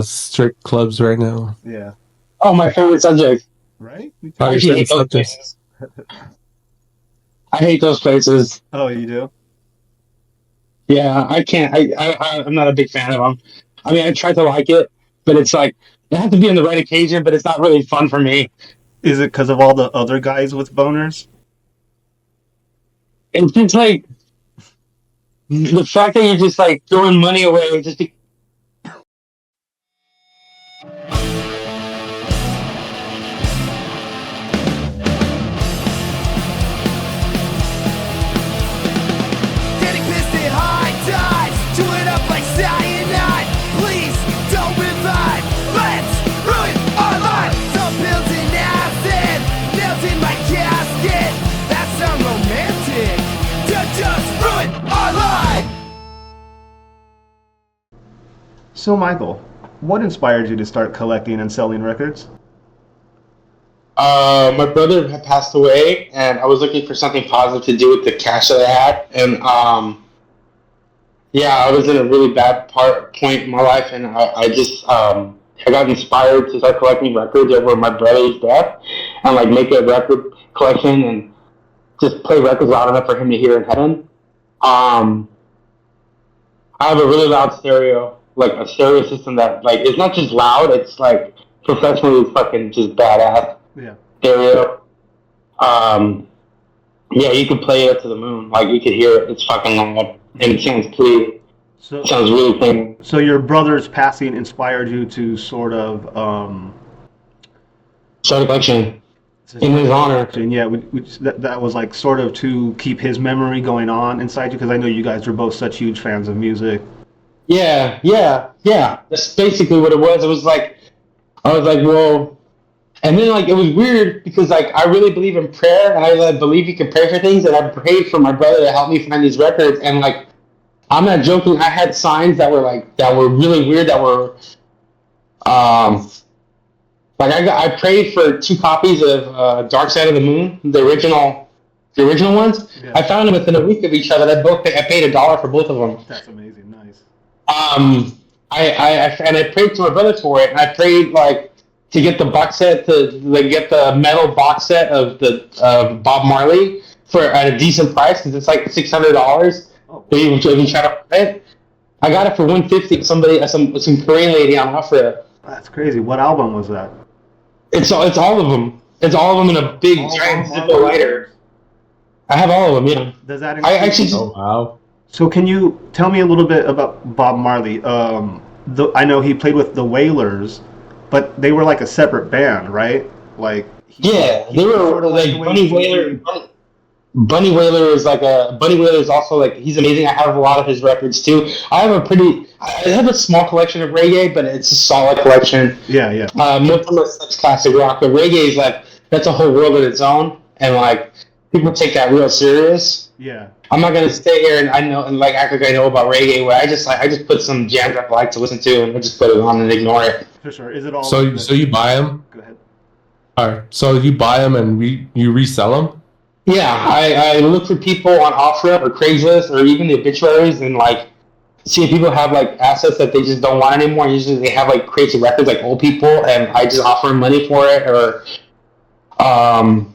Strip clubs right now. Yeah. Oh, my favorite subject. Right? I hate those places. I hate those places. Oh, you do? Yeah, I can't. I'm not a big fan of them. I mean, I try to like it, but it's like it has to be on the right occasion. But it's not really fun for me. Is it because of all the other guys with boners? It's just like the fact that you're just like throwing money away just to. So, Michael, what inspired you to start collecting and selling records? My brother had passed away, and I was looking for something positive to do with the cash that I had, and yeah, I was in a really bad point in my life, and I just I got inspired to start collecting records over my brother's death, and like make a record collection and just play records loud enough for him to hear in heaven. I have a really loud stereo, like a stereo system that like it's not just loud, it's like professionally fucking just badass. Yeah. Stereo. Yeah, you could play it up to the moon. Like you could hear it. It's fucking loud, and it sounds clear. So, it sounds really clean. So your brother's passing inspired you to sort of start a collection in his honor. And yeah, that was like sort of to keep his memory going on inside you, because I know you guys are both such huge fans of music. Yeah. That's basically what it was. It was like I was like, well. And then, like, it was weird because, like, I really believe in prayer, and I believe you can pray for things, and I prayed for my brother to help me find these records, and, like, I'm not joking, I had signs that were, like, that were really weird, that were, like, I prayed for 2 copies of Dark Side of the Moon, the original ones. Yeah. I found them within a week of each other. I paid $1 for both of them. That's amazing, nice. I prayed to my brother for it, and I prayed, like, to get the box set, get the metal box set of the Bob Marley at a decent price, because it's like $600. Oh. If you try to buy it, I got it for $150. Some Korean lady on offer. That's crazy. What album was that? It's all of them. It's all of them in a big giant Zippo lighter. I have all of them. Yeah. Does that include? Oh wow. So can you tell me a little bit about Bob Marley? I know he played with the Wailers. But they were like a separate band, right? Like they were sort of like Bunny Wailer. Bunny Wailer is also like he's amazing. I have a lot of his records too. I have a small collection of reggae, but it's a solid collection. Yeah, yeah. Most of it's classic rock, but reggae is like that's a whole world of its own, and like people take that real serious. Yeah. I'm not gonna stay here and I know and like act like I know about reggae. Where I just put some jams I like to listen to and I just put it on and ignore it. For sure. Is it all? So you buy them? Go ahead. All right. So you buy them and you resell them? Yeah, I look for people on OfferUp or Craigslist or even the obituaries and like see if people have like assets that they just don't want anymore. Usually they have like crazy records like old people and I just offer them money for it or I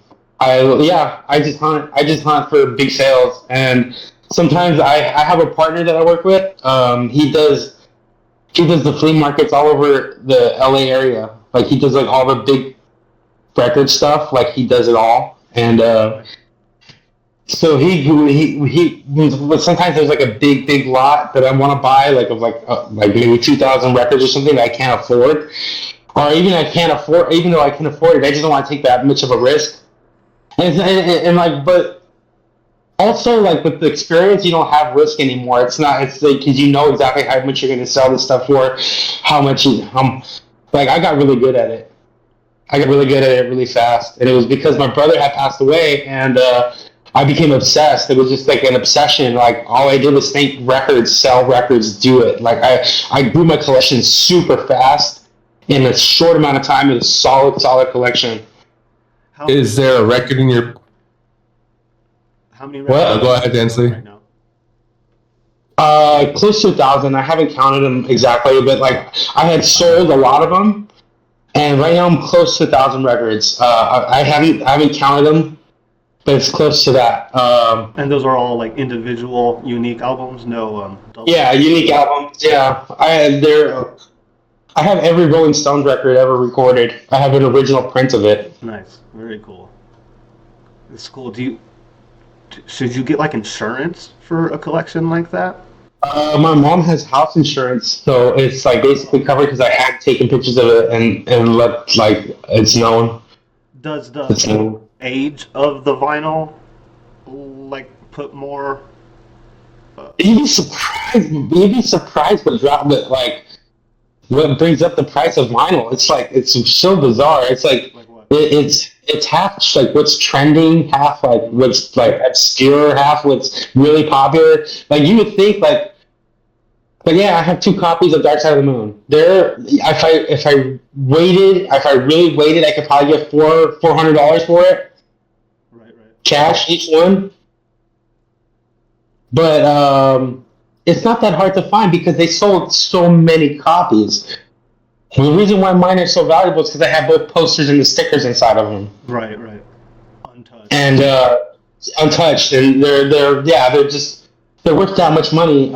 just hunt for big sales and sometimes I have a partner that I work with. He does the flea markets all over the LA area. Like he does like all the big record stuff. Like he does it all and so he sometimes there's like a big lot that I want to buy like of like maybe 2,000 records or something that I can't afford or even though I can afford it I just don't want to take that much of a risk and like but also like with the experience you don't have risk anymore it's like because you know exactly how much you're going to sell this stuff for how much like I got really good at it really fast and it was because my brother had passed away and I became obsessed. It was just like an obsession. Like all I did was think records, sell records, do it. Like I grew my collection super fast in a short amount of time. It was a solid collection. Is there a record in your? How many records? Well, go ahead, Dansley. Right now? Close to 1,000. I haven't counted them exactly, but like I had sold a lot of them, and right now I'm close to 1,000 records. I haven't counted them. But it's close to that. And those are all like individual, unique albums. No. Yeah, unique albums. Yeah, I have every Rolling Stones record ever recorded. I have an original print of it. Nice, very cool. It's cool. Should you get like insurance for a collection like that? My mom has house insurance, so it's like basically covered because I had taken pictures of it and let like it's known. Does the age of the vinyl like put more? You'd be surprised what brings up the price of vinyl. It's like it's so bizarre. It's like what? it's half like what's trending, half like what's like obscure, half what's really popular. Like you would think like. But yeah, I have 2 copies of Dark Side of the Moon. If I really waited, I could probably get $400 for it. Right. Cash each one. But it's not that hard to find because they sold so many copies. And the reason why mine are so valuable is because I have both posters and the stickers inside of them. Right. Untouched. And untouched, and they're worth that much money.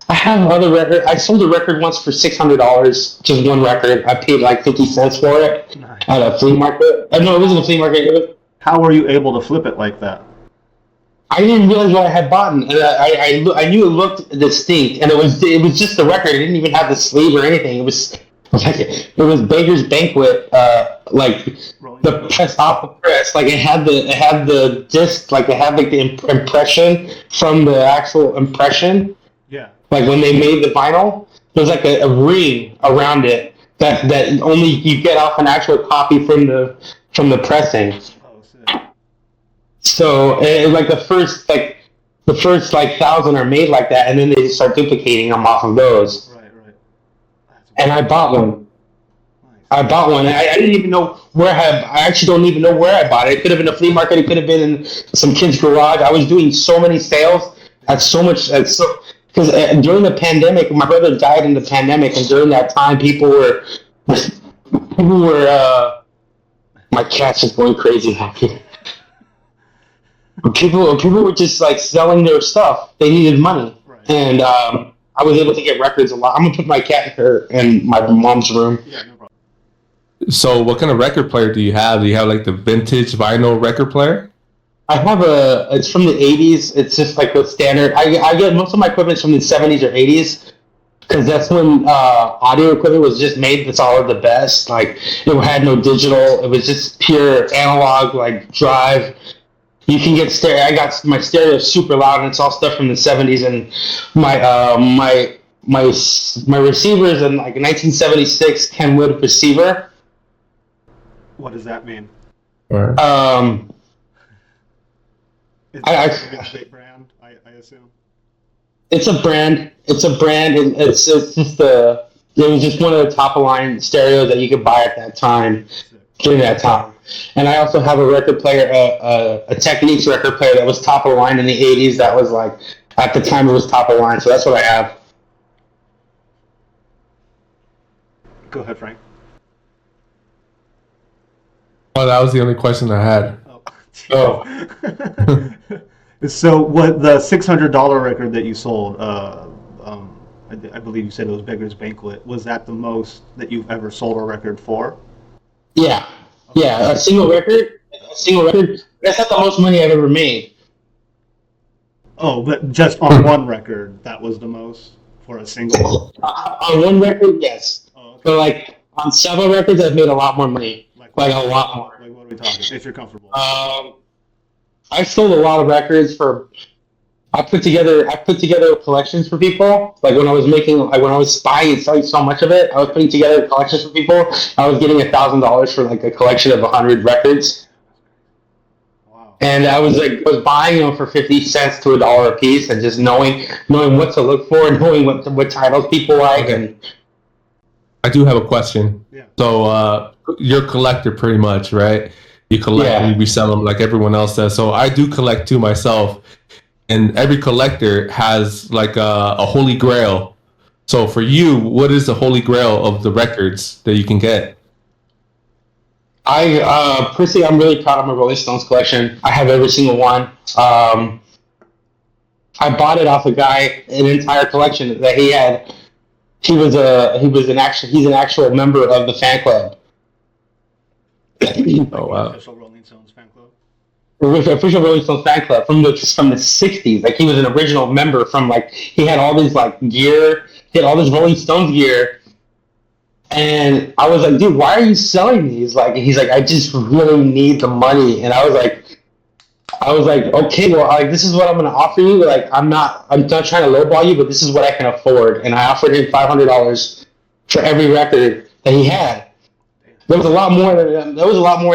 I have other record. I sold a record once for $600, just one record. I paid like 50 cents for it at a flea market. No, it wasn't a flea market. How were you able to flip it like that? I didn't realize what I had bought, and I knew it looked distinct, and it was just the record. It didn't even have the sleeve or anything. It was Baker's Banquet, like the press off the press. Like it had the disc, like it had like the impression from the actual impression. Yeah. Like when they made the vinyl, there's like a ring around it that only you get off an actual copy from the pressing. Oh, sick. So like the first 1,000 are made like that, and then they just start duplicating them off of those. Right. And I bought one. I bought one. I didn't even know where I actually don't even know where I bought it. It could have been a flea market. It could have been in some kid's garage. I was doing so many sales because during the pandemic, my brother died in the pandemic, and during that time, people were my cat's just going crazy happy. People were just like selling their stuff. They needed money, right. And I was able to get records a lot. I'm gonna put my cat in my mom's room. Yeah, no problem. So, what kind of record player do you have? Do you have like the vintage vinyl record player? I have it's from the 80s. It's just like the standard. I get most of my equipment from the 70s or 80s because that's when audio equipment was just made. That's all of the best. Like it had no digital. It was just pure analog, like drive. You can get stereo. I got my stereo super loud, and it's all stuff from the '70s. And my receiver is in like a 1976 Kenwood receiver. What does that mean? Right. It's a big brand, I assume. It's a brand. It's a brand, and it's just it was just one of the top of line stereos that you could buy at that time. During that time. And I also have a record player, a Techniques record player that was top of the line in the 80s. That was like, at the time it was top of the line. So that's what I have. Go ahead, Frank. Oh, that was the only question I had. Oh. So what the $600 record that you sold, I believe you said it was Beggar's Banquet, was that the most that you've ever sold a record for? Yeah. Yeah, a single record. That's not the most money I've ever made. Oh, but just on one record, that was the most for a single? On one record, yes. Oh, okay. But like on several records, I've made a lot more money. Like a lot more. Like what are we talking? If you're comfortable. I sold a lot of records for. I put together collections for people. Like when I was buying and selling so much of it, I was putting together collections for people. I was getting $1,000 for like a collection of 100 records. Wow. And I was buying them for 50 cents to $1 a piece, and just knowing what to look for, and knowing what titles people like. Okay. And I do have a question. Yeah. So you're a collector pretty much, right? You collect and you resell them like everyone else does. So I do collect too myself. And every collector has like a holy grail. So for you, what is the holy grail of the records that you can get? Personally, I'm really proud of my Rolling Stones collection. I have every single one. I bought it off a guy, an entire collection that he had. He's an actual member of the fan club. Oh wow! Official Rolling Stones fan club. Official Rolling Stones fan club from the '60s. Like he was an original member from like he had all this like gear, he had all this Rolling Stones gear, and I was like, dude, why are you selling these? Like he's like, I just really need the money, and I was like, okay, well, like this is what I'm gonna offer you. Like I'm not trying to lowball you, but this is what I can afford, and I offered him $500 for every record that he had. There was a lot more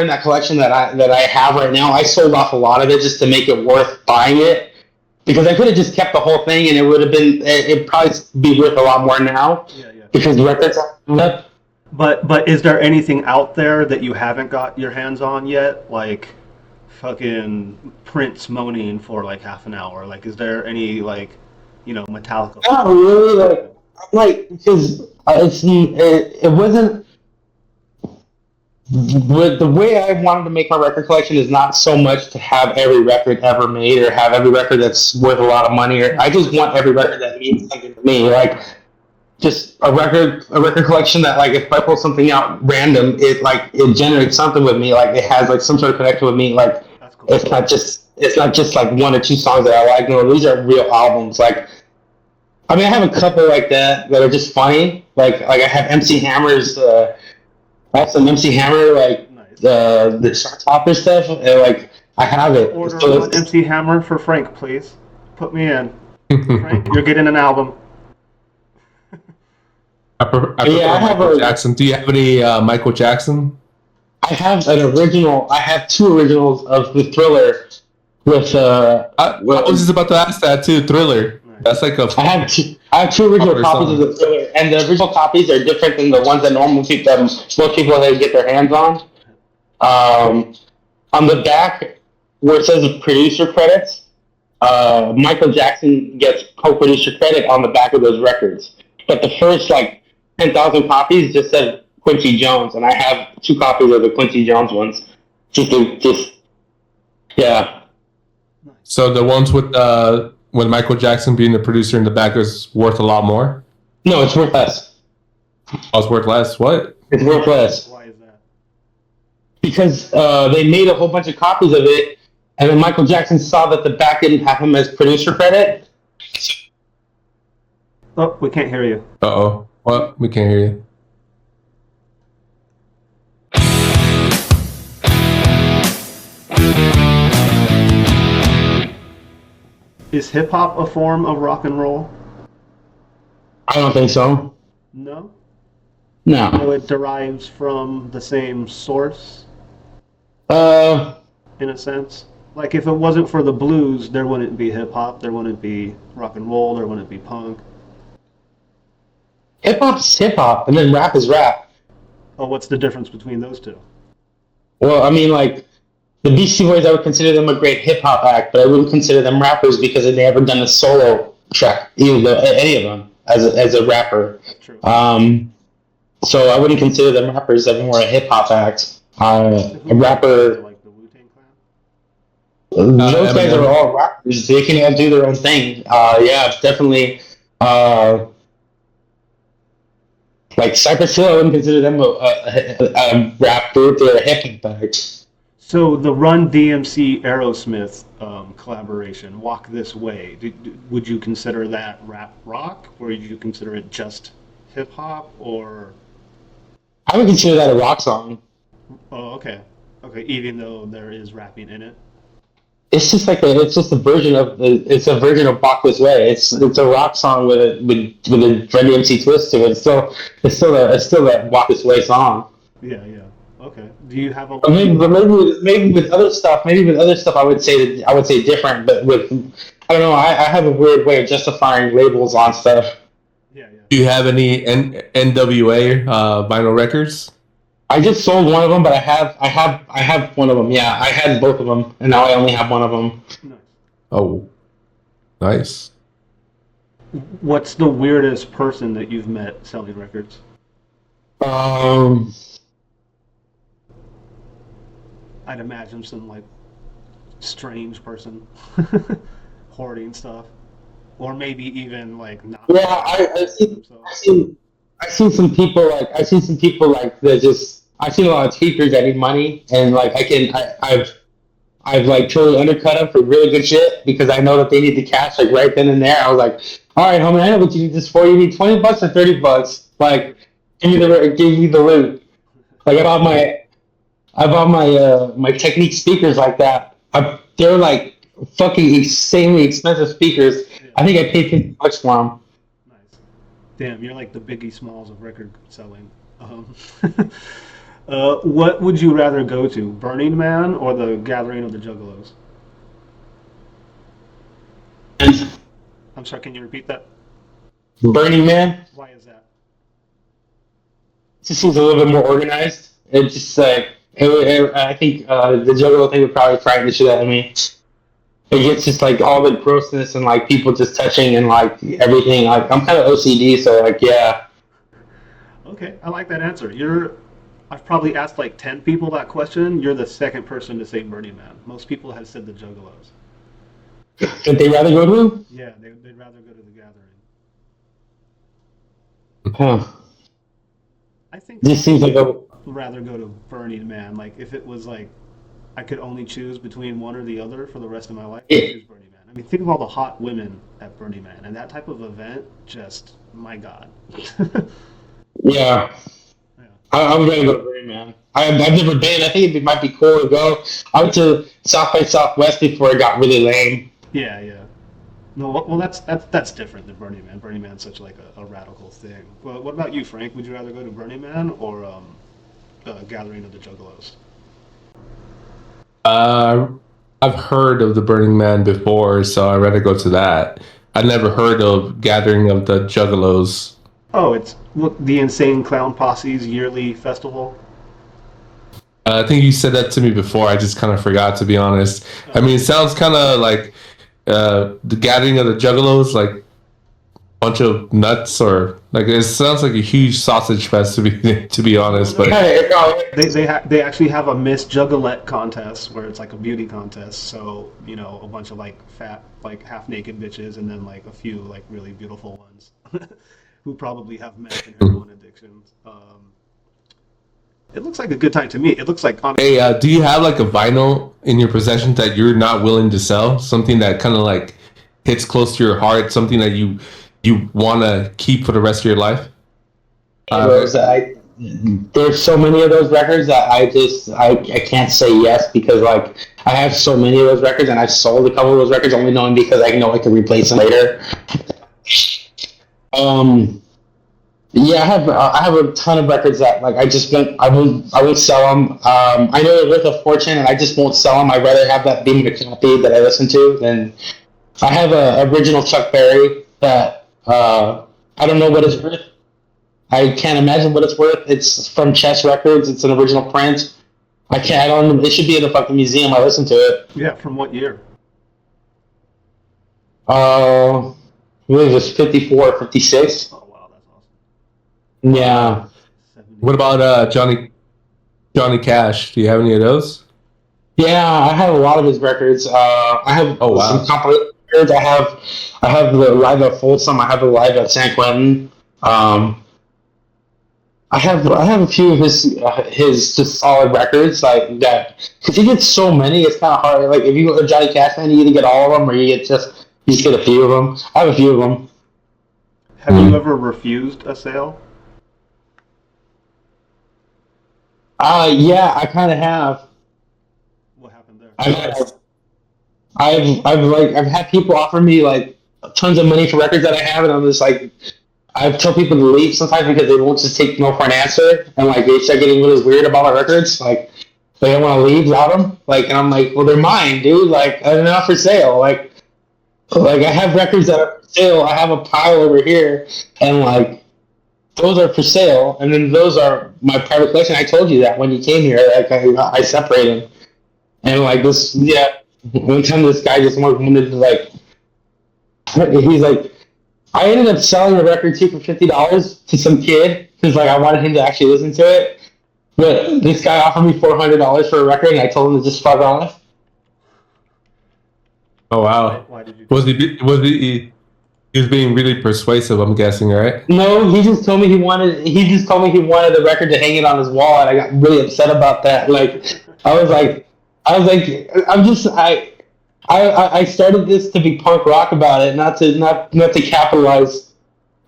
in that collection that I have right now. I sold off a lot of it just to make it worth buying it, because I could have just kept the whole thing and it'd probably be worth a lot more now. Yeah. Because the records are. But is there anything out there that you haven't got your hands on yet? Like fucking Prince moaning for like half an hour. Like is there any like, Metallica? Not really. Like because it wasn't. The way I wanted to make my record collection is not so much to have every record ever made or have every record that's worth a lot of money. I just want every record that means something to me. Like just a record collection that like if I pull something out random, it generates something with me. Like it has like some sort of connection with me. Like That's cool. it's not just like one or two songs that I like. No, these are real albums. Like I mean, I have a couple like that are just funny. Like I have MC Hammer's. I have some MC Hammer, like Nice. the chart topper stuff, and like I have it. Order So one MC Hammer for Frank, please. Put me in. Frank, you're getting an album. I prefer I have Michael Jackson. Do you have any Michael Jackson? I have an original. I have two originals of the Thriller. I was just about to ask that too. Thriller. That's like a. I have two original copies of the Thriller, and the original copies are different than the ones that most people get their hands on. On the back, where it says producer credits, Michael Jackson gets co-producer credit on the back of those records. But the first like 10,000 copies just says Quincy Jones, and I have two copies of the Quincy Jones ones. Yeah. So the ones with Michael Jackson being the producer in the back is worth a lot more? No, it's worth less. Oh, it's worth less? What? It's worth less. Why is that? Because they made a whole bunch of copies of it, and then Michael Jackson saw that the back didn't have him as producer credit. Oh, we can't hear you. Uh-oh. What? We can't hear you. Is hip hop a form of rock and roll? I don't think so. No. So No. it derives from the same source Uh, in a sense. Like if it wasn't for the blues, there wouldn't be hip hop, there wouldn't be rock and roll, there wouldn't be punk. hip hop's hip hop, and then rap is rap. Oh, what's the difference between those two? Well, I mean, like the Beastie Boys, I would consider them a great hip hop act, but I wouldn't consider them rappers because they never done a solo track, any of them, as a rapper. True. So I wouldn't consider them rappers. They're more a hip hop act. A rapper. Like the Wu-Tang Clan? Those guys Eminem. are all rappers. They can all do their own thing. Yeah, definitely. Like Cypress Hill, I wouldn't consider them a rap group. They're a hip hop act. So the Run DMC Aerosmith collaboration, Walk This Way, would you consider that rap rock, or would you consider it just hip hop, or? I would consider that a rock song. Oh, okay. Okay, even though there is rapping in it. It's just a version of Walk This Way. It's a rock song with a Run DMC twist to it. It's still that Walk This Way song. Yeah, yeah. Okay. Do you have a? Maybe with other stuff, I would say different. But with I don't know, I have a weird way of justifying labels on stuff. Yeah, yeah. Do you have any NWA vinyl records? I just sold one of them, but I have one of them. Yeah, I had both of them, and now I only have one of them. Nice. Oh, nice. What's the weirdest person that you've met selling records? I'd imagine some like strange person hoarding stuff, or maybe even like not. Yeah, I've seen some people like that just I've seen a lot of tweakers that need money and like I've like totally undercut them for really good shit because I know that they need the cash like right then and there. I was like, all right, homie, I know what you need this for. You need $20 or $30. Like, give me the loot. Like I bought my Technique speakers like that. They're like fucking insanely expensive speakers. Yeah. I think I paid $50 for them. Nice. Damn, you're like the Biggie Smalls of record selling. What would you rather go to, Burning Man or the Gathering of the Juggalos? I'm sorry, can you repeat that? Burning Man. Why is that? It just seems a little bit more organized. It just like I think the Juggalo thing would probably frighten the shit out of me. It gets just like all the grossness and like people just touching and like everything. Like I'm kind of OCD, so like yeah. Okay, I like that answer. I've probably asked like 10 people that question. You're the second person to say Burning Man. Most people have said the Juggalos. Would they rather go to? Yeah, they'd rather go to the Gathering. Huh. I think This seems like a. rather go to Burning Man. Like if it was like I could only choose between one or the other for the rest of my life, I'd choose Burning Man. I mean, think of all the hot women at Burning Man, and that type of event, just my God. Yeah. I would rather go to Burning Man. I've never been. I think it might be cool to go. I went to South by Southwest before it got really lame. Yeah, yeah. No, well, that's different than Burning Man. Burning Man's such like a radical thing. Well, what about you, Frank? Would you rather go to Burning Man or Gathering of the Juggalos? I've heard of the Burning Man before, so I'd rather go to that. I never heard of Gathering of the Juggalos. Oh, it's the Insane Clown Posse's yearly festival. I think you said that to me before. I just kind of forgot, to be honest. I mean, it sounds kind of like the Gathering of the Juggalos, like a bunch of nuts, or like it sounds like a huge sausage fest, to be honest. But They actually have a Miss Juggalette contest where it's like a beauty contest. So a bunch of like fat, like half naked bitches, and then like a few like really beautiful ones who probably have meth and heroin addictions. It looks like a good time to me. It looks like hey, do you have like a vinyl in your possession that you're not willing to sell? Something that kind of like hits close to your heart, something that you want to keep for the rest of your life? I there's so many of those records that I can't say yes because like I have so many of those records and I've sold a couple of those records only knowing because I know I can replace them later. Yeah, I have a ton of records that like I won't sell them. I know they're worth a fortune and I just won't sell them. I'd rather have that being a copy that I listen to than I have a original Chuck Berry that I don't know what it's worth. I can't imagine what it's worth. It's from Chess Records. It's an original print. I can't. I don't. It should be in a fucking museum. I listened to it. Yeah, from what year? I believe it was 54 or 56. Oh wow, that's awesome. Yeah. 70. What about Johnny Cash? Do you have any of those? Yeah, I have a lot of his records. I have Oh, wow. some compilation records. I have the live at Folsom. I have the live at San Quentin. I have a few of his just solid records like that because he gets so many. It's kind of hard. Like if you go to Johnny Cash fan, you either get all of them or you just get a few of them. I have a few of them. Have you ever refused a sale? Yeah, I kind of have. What happened there? I've had people offer me like tons of money for records that I have, and I'm just like, I tell people to leave sometimes because they won't just take no for an answer, and like they start getting really weird about my records, like they don't want to leave without them, like, and I'm like, well, they're mine, dude, like they're not for sale, like I have records that are for sale. I have a pile over here, and like those are for sale, and then those are my private collection. I told you that when you came here, like I separated, and like this, yeah. One time, this guy just wanted to like, he's like, I ended up selling a record too for $50 to some kid because like I wanted him to actually listen to it, but this guy offered me $400 for a record, and I told him to just fuck off. Oh wow. Why did you? He was being really persuasive, I'm guessing, right? No, he just told me he wanted the record to hang it on his wall, and I got really upset about that. Like, I was like, I started this to be punk rock about it, not to capitalize.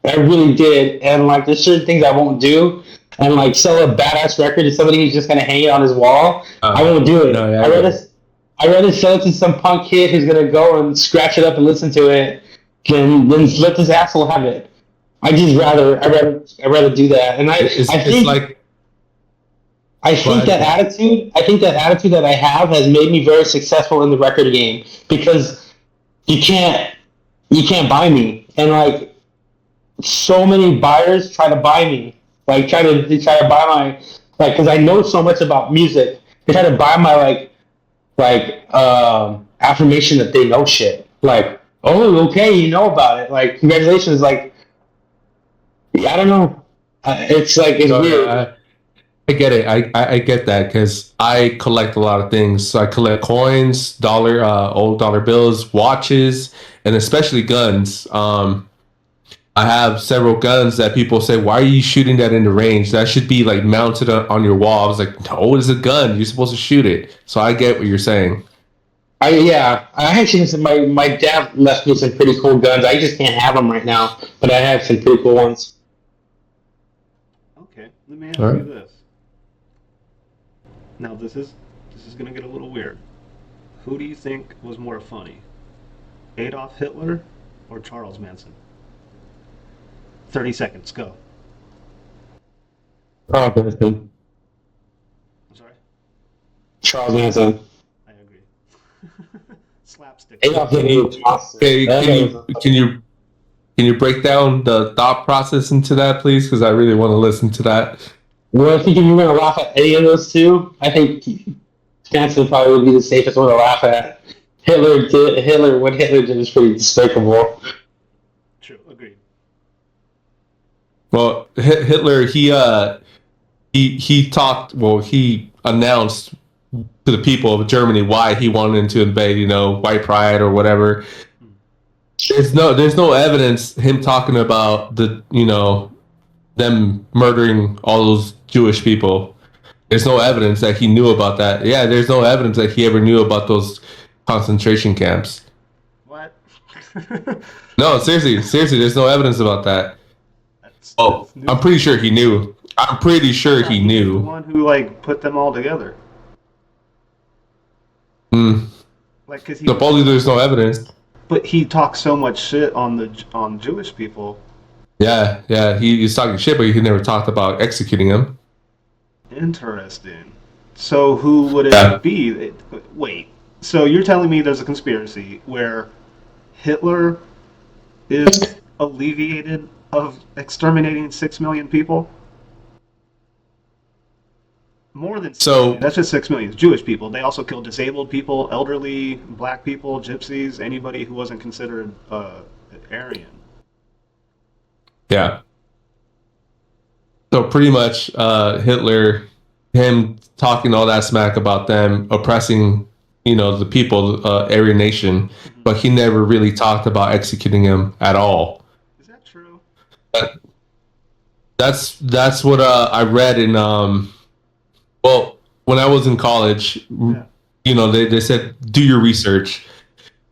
I really did, and like, there's certain things I won't do, and like sell a badass record to somebody who's just gonna hang it on his wall. I won't do it. No, yeah, I'd rather sell it to some punk kid who's gonna go and scratch it up and listen to it than let this asshole have it. I'd rather do that, and I think that attitude that I have has made me very successful in the record game because you can't buy me, and like so many buyers try to buy me, like they try to buy my, like, because I know so much about music, they try to buy my affirmation that they know shit, like, oh, okay, you know about it, like, congratulations, like, I don't know, it's like, it's weird. I get it. I get that because I collect a lot of things. So I collect coins, old dollar bills, watches, and especially guns. I have several guns that people say, "Why are you shooting that in the range? That should be like mounted on your wall." I was like, "No, it's a gun. You're supposed to shoot it." So I get what you're saying. I actually, my dad left me some pretty cool guns. I just can't have them right now, but I have some pretty cool ones. Okay, let me ask you this. Now this is gonna get a little weird. Who do you think was more funny, Adolf Hitler or Charles Manson? 30 seconds, go. Charles Manson. I'm sorry? Charles Manson. I agree. Slapstick. Adolf Hitler was awesome. Okay, can you break down the thought process into that, please? Because I really want to listen to that. Well, I think if you're going to laugh at any of those two, I think Manson probably would be the safest one to laugh at. What Hitler did was pretty despicable. True, agreed. Well, Hitler, he talked. Well, he announced to the people of Germany why he wanted to invade. White pride or whatever. There's no evidence him talking about them murdering all those Jewish people. There's no evidence that he knew about that. Yeah, there's no evidence that he ever knew about those concentration camps. What? No, seriously, there's no evidence about that. I'm pretty sure he knew. I'm pretty sure he The knew. one who like put them all together. Mm. Like, cause Supposedly, there's no evidence. but he talks so much shit on Jewish people. Yeah, yeah. He's talking shit, but he never talked about executing him. Interesting. So who would it Yeah. be? Wait. So you're telling me there's a conspiracy where Hitler is alleviated of exterminating 6 million people? More than 6 million. So, That's just 6 million. It's Jewish people. They also killed disabled people, elderly, black people, gypsies, anybody who wasn't considered Aryan. yeah. So pretty much, Hitler, him talking all that smack about them oppressing, the people, Aryan nation, Mm-hmm. but he never really talked about executing him at all. Is that true? That, that's what I read in well, when I was in college, Yeah. they said do your research,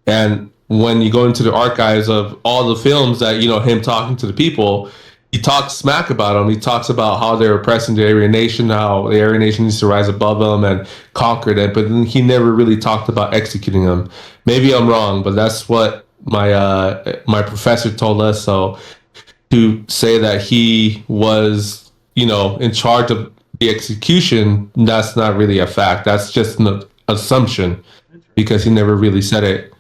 and when you go into the archives of all the films that him talking to the people, he talks smack about them. He talks about how they're oppressing the Aryan nation, how the Aryan nation needs to rise above them and conquer them. But then he never really talked about executing them. Maybe I'm wrong, but that's what my professor told us. So to say that he was, in charge of the execution, that's not really a fact. That's just an assumption because he never really said it.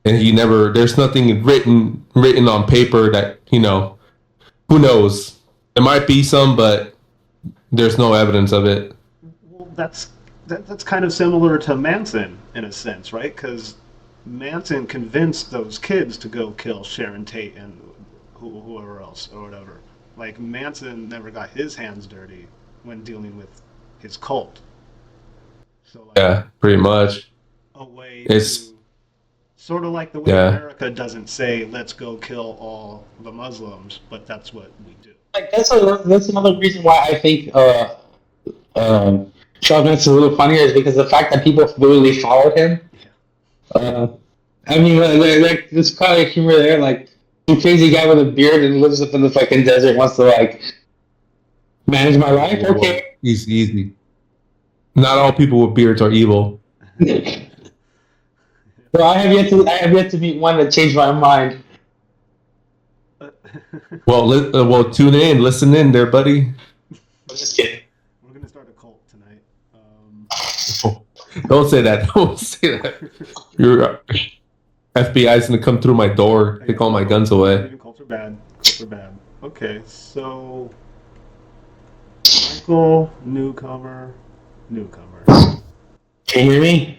And there's nothing written on paper that, who knows? There might be some, but there's no evidence of it. Well, that's kind of similar to Manson in a sense, right? Because Manson convinced those kids to go kill Sharon Tate and whoever else or whatever. Like Manson never got his hands dirty when dealing with his cult. So like Yeah, pretty much. a way It's to sort of like the way yeah. America doesn't say let's go kill all the Muslims, but that's what we do. Like that's another reason why I think Charles Manson's a little funnier is because the fact that people literally followed him. Uh, I mean, like there's kind of humor there. Like some crazy guy with a beard and lives up in the fucking desert wants to like manage my life. Okay. Easy. Not all people with beards are evil. Well, I have yet to meet one that changed my mind. Well, tune in, listen in, there, buddy. I'm just kidding. We're gonna start a cult tonight. Don't say that. Don't say that. Your FBI's gonna come through my door, take all my guns away. Cults are bad. Cults are bad. Okay, so Michael, Newcomer. Can you hear me?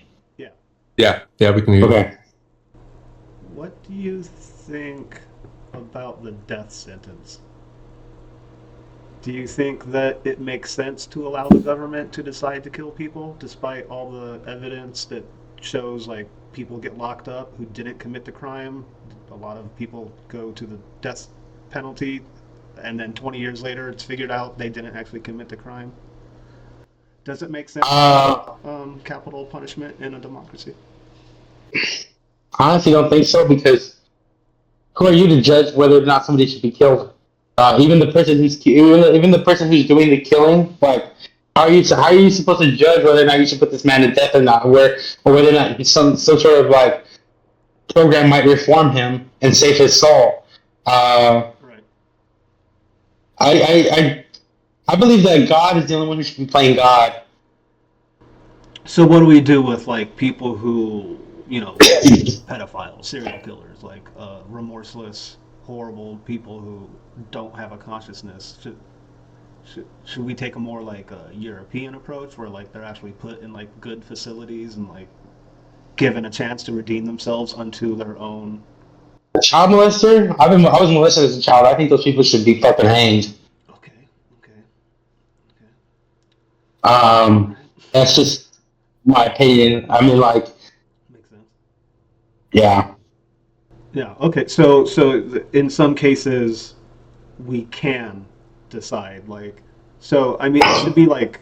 Yeah, we can hear you. Okay. What do you think about the death sentence? Do you think that it makes sense to allow the government to decide to kill people despite all the evidence that shows like people get locked up who didn't commit the crime? A lot of people go to the death penalty and then 20 years later it's figured out they didn't actually commit the crime. Does it make sense capital punishment in a democracy? Honestly, don't think so because who are you to judge whether or not somebody should be killed? Even the person who's doing the killing, like how are you supposed to judge whether or not you should put this man to death or not, or whether or not some sort of like program might reform him and save his soul? Right. I believe that God is the only one who should be playing God. So what do we do with like people who, pedophiles, serial killers, like remorseless, horrible people who don't have a consciousness? Should we take a more like a European approach where like they're actually put in like good facilities and like given a chance to redeem themselves unto their own? A child molester? I was molested as a child. I think those people should be fucking hanged. Okay. That's just my opinion. I mean, like, Makes sense. yeah. Yeah. Okay. So in some cases, we can decide. Like, so I mean, it should be like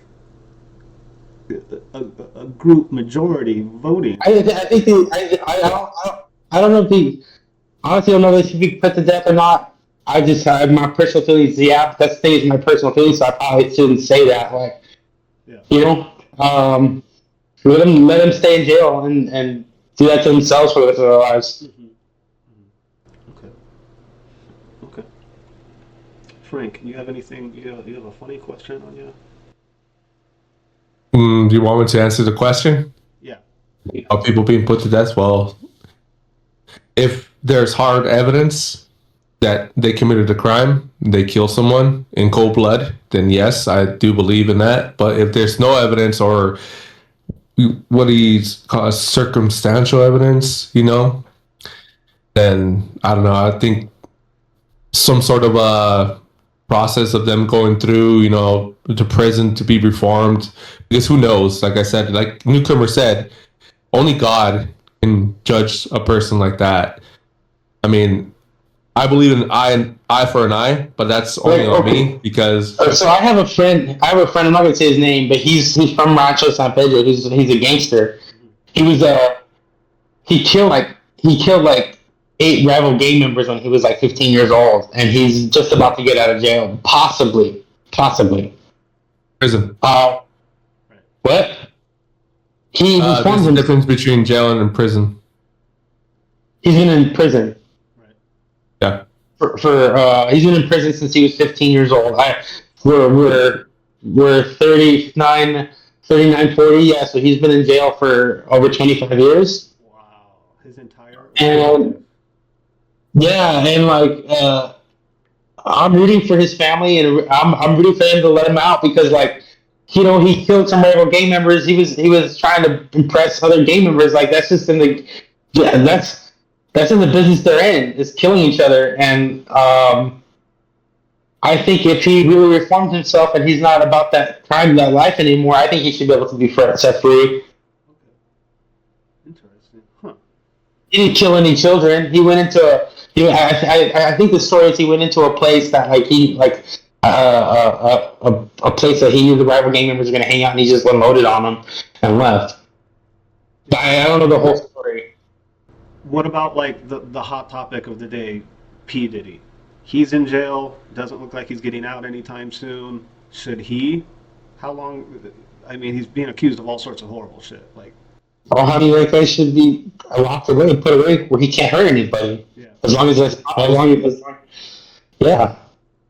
a group majority voting. I think I don't know if he honestly don't know if he should be put to death or not. I just have my personal feelings. Yeah, that's the thing is my personal feelings. So I probably shouldn't say that. Like, Yeah. you know, let them stay in jail and do that to themselves for the rest of their lives. Okay. Okay. Frank, you have anything? You have a funny question on you? Do you want me to answer the question? Yeah. Are people being put to death? Well, if there's hard evidence that they committed a crime, they kill someone in cold blood, then yes, I do believe in that. But if there's no evidence or what he's called circumstantial evidence, then I don't know. I think some sort of a process of them going through, to prison to be reformed. Because who knows? Like I said, like Newcomer said, only God can judge a person like that. I mean, I believe in eye for an eye, but that's only on me because. So I have a friend. I'm not gonna say his name, but he's from Rancho San Pedro. He's a gangster. He was he killed like 8 rival gang members when he was like 15 years old, and he's just about to get out of jail, possibly. Prison. What? He There's a difference between jail and prison. He's been in prison. Right. Yeah. He's been in prison since he was 15 years old. We're 39, 40. Yeah, so he's been in jail for over 25 years. Wow. His entire. And yeah, and like I'm rooting for his family, and I'm rooting for him to let him out because like. He killed some rival gang members. He was trying to impress other gang members. Like that's just in the that's in the business they're in, is killing each other. And I think if he really reformed himself and he's not about that crime, that life anymore, I think he should be able to be set free. Okay. Interesting. Huh. He didn't kill any children. He went into I think the story is he went into a place that a place that he knew the rival gang members were going to hang out, and he just unloaded on them and left. But I don't know the whole story. What about like the hot topic of the day, P. Diddy? He's in jail. Doesn't look like he's getting out anytime soon. Should he? How long? I mean, he's being accused of all sorts of horrible shit. Like, Or how do you think they should be locked away and put away where he can't hurt anybody? yeah. As long as yeah.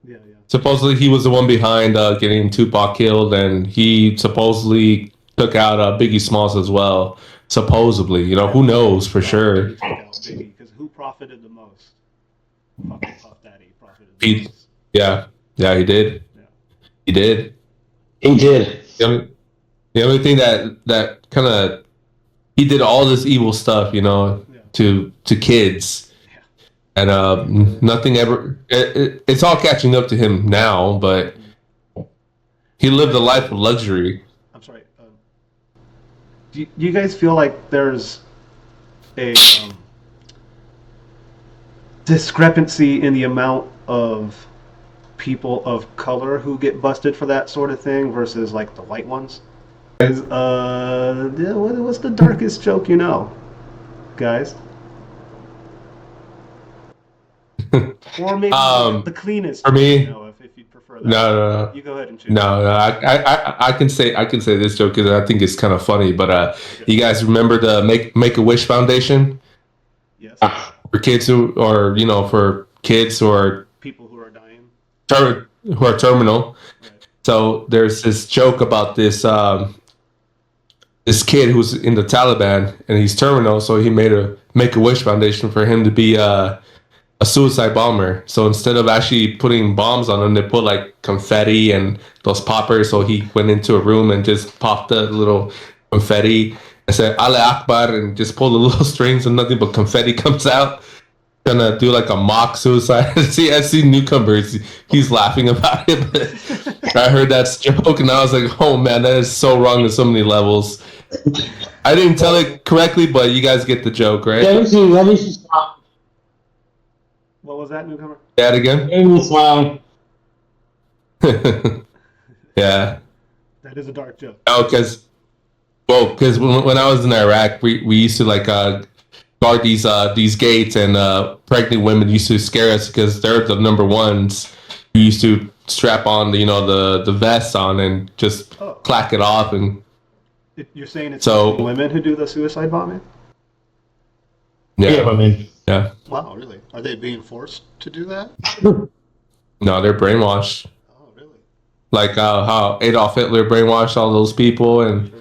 Yeah. Supposedly he was the one behind getting Tupac killed, and he supposedly took out Biggie Smalls as well. Supposedly, who knows for sure. Because who profited the most? Fucking Puff Daddy profited the most. Yeah, he did. Yeah. He did. He did. The only thing that kind of he did all this evil stuff, to kids. And nothing ever. It's all catching up to him now, but he lived a life of luxury. I'm sorry. Do you guys feel like there's a discrepancy in the amount of people of color who get busted for that sort of thing versus like the white ones? What's the darkest joke guys? Or maybe the cleanest. For me, if you prefer that. No. You go ahead and choose. No. I can say this joke because I think it's kind of funny. But you guys remember the Make-A-Wish Foundation? Yes. For kids for kids who are people who are dying, who are terminal. Right. So there's this joke about this kid who's in the Taliban and he's terminal. So he made a Make-A-Wish Foundation for him to be a suicide bomber. So instead of actually putting bombs on him, they put like confetti and those poppers. So he went into a room and just popped the little confetti and said Allah Akbar and just pulled the little strings and nothing but confetti comes out. Gonna do like a mock suicide. I see Newcomers. He's laughing about it. But I heard that joke and I was like, oh man, that is so wrong on so many levels. I didn't tell it correctly, but you guys get the joke, right? Let me stop. What was that, Newcomer? Say it again. Yeah. That is a dark joke. Oh, because when I was in Iraq, we used to like guard these gates, and pregnant women used to scare us because they're the number ones who used to strap on the vest on and just clack it off. And You're saying it's so women who do the suicide bombing? Yeah, women. Yeah. Wow, really? Are they being forced to do that? No, they're brainwashed. Oh, really? Like how Adolf Hitler brainwashed all those people, and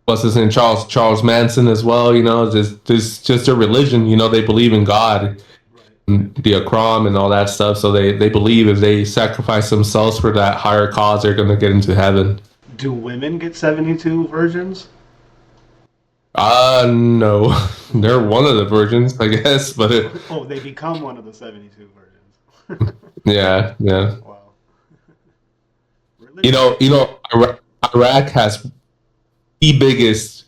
what's his name, Charles Manson as well. There's just a religion. They believe in God, and the Akram and all that stuff. So they believe if they sacrifice themselves for that higher cause, they're gonna get into heaven. Do women get 72 virgins? No, they're one of the virgins, I guess. But they become one of the 72 virgins. yeah. Wow. Iraq has the biggest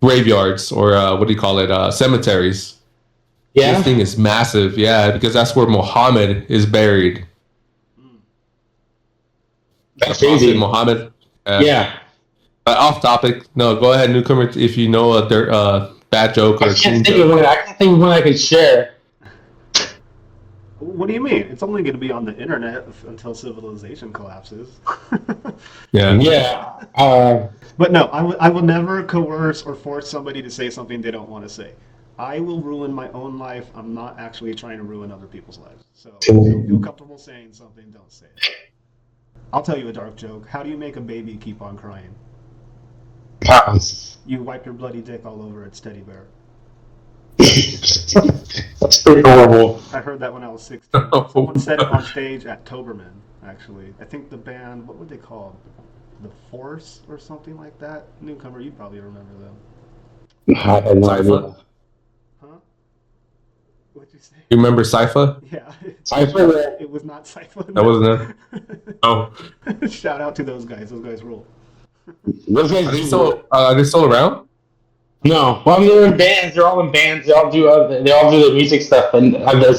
graveyards, or what do you call it? Cemeteries. Yeah. This thing is massive. Yeah, because that's where Muhammad is buried. That's crazy. Muhammad. Yeah. Off topic. No, go ahead, Newcomer. If you know a bad joke or I can't think of one I can share. What do you mean? It's only going to be on the internet until civilization collapses. Yeah. Yeah. But no, I will never coerce or force somebody to say something they don't want to say. I will ruin my own life. I'm not actually trying to ruin other people's lives. So if you feel comfortable saying something, don't say it. I'll tell you a dark joke. How do you make a baby keep on crying? You wipe your bloody dick all over its teddy bear. That's pretty horrible. I heard that when I was 16. Someone said it on stage at Toberman, actually. I think the band, what would they call it? The Force or something like that? Newcomer, you probably remember them. I had no idea. Huh? What'd you say? You remember Cypher? Yeah. Cypher? It was not Cypher. That wasn't it? Oh. Shout out to those guys. Those guys rule. Those guys are they still around? No. Well, I mean, they're in bands. They're all in bands. They all do the music stuff. And the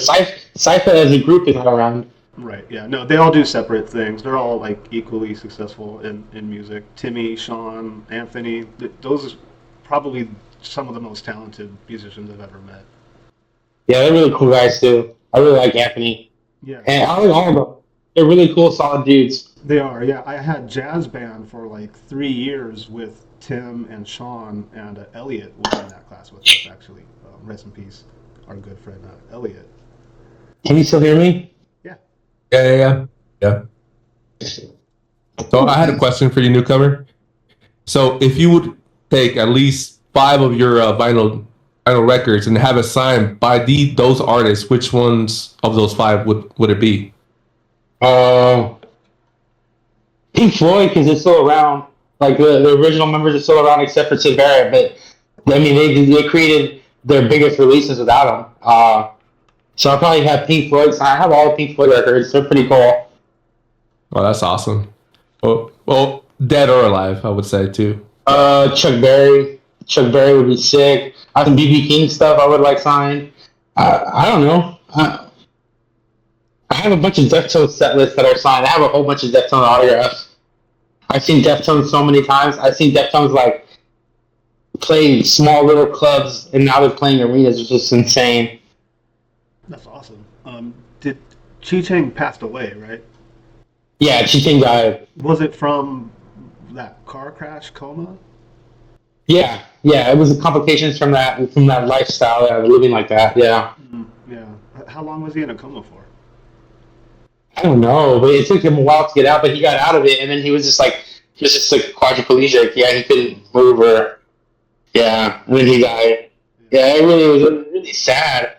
Cypher as a group is not around. Right, yeah. No, they all do separate things. They're all like equally successful in music. Timmy, Sean, Anthony, those are probably some of the most talented musicians I've ever met. Yeah, they're really cool guys too. I really like Anthony. Yeah. And I like all of them. They're really cool, solid dudes. They are, yeah. I had jazz band for like 3 years with Tim and Sean, and Elliot was in that class with us, actually. Rest in peace, our good friend Elliot. Can you still hear me? Yeah. So I had a question for you, Newcomer. So if you would take at least 5 of your vinyl records and have it signed by those artists, which ones of those 5 would it be? Pink Floyd, because they're still around. Like the original members are still around, except for Sid Barrett. But I mean, they created their biggest releases without them. So I'll probably have Pink Floyd. I have all Pink Floyd records. They're pretty cool. Oh, that's awesome. Well, dead or alive, I would say too. Chuck Berry. Chuck Berry would be sick. I have some BB King stuff I would like signed. I don't know. I have a bunch of Deftones set lists that are signed. I have a whole bunch of Deftones autographs. I've seen Deftones so many times. I've seen Deftones like play small little clubs, and now they're playing arenas, which is insane. That's awesome. Did Chi Cheng passed away, right? Yeah, Chi Cheng died. Was it from that car crash coma? Yeah. It was the complications from that lifestyle, living like that. Yeah. Yeah. How long was he in a coma for? I don't know, but it took him a while to get out. But he got out of it, and then he was just like quadriplegic. Yeah, he couldn't move or. Yeah, and then he died. Yeah, it was really sad.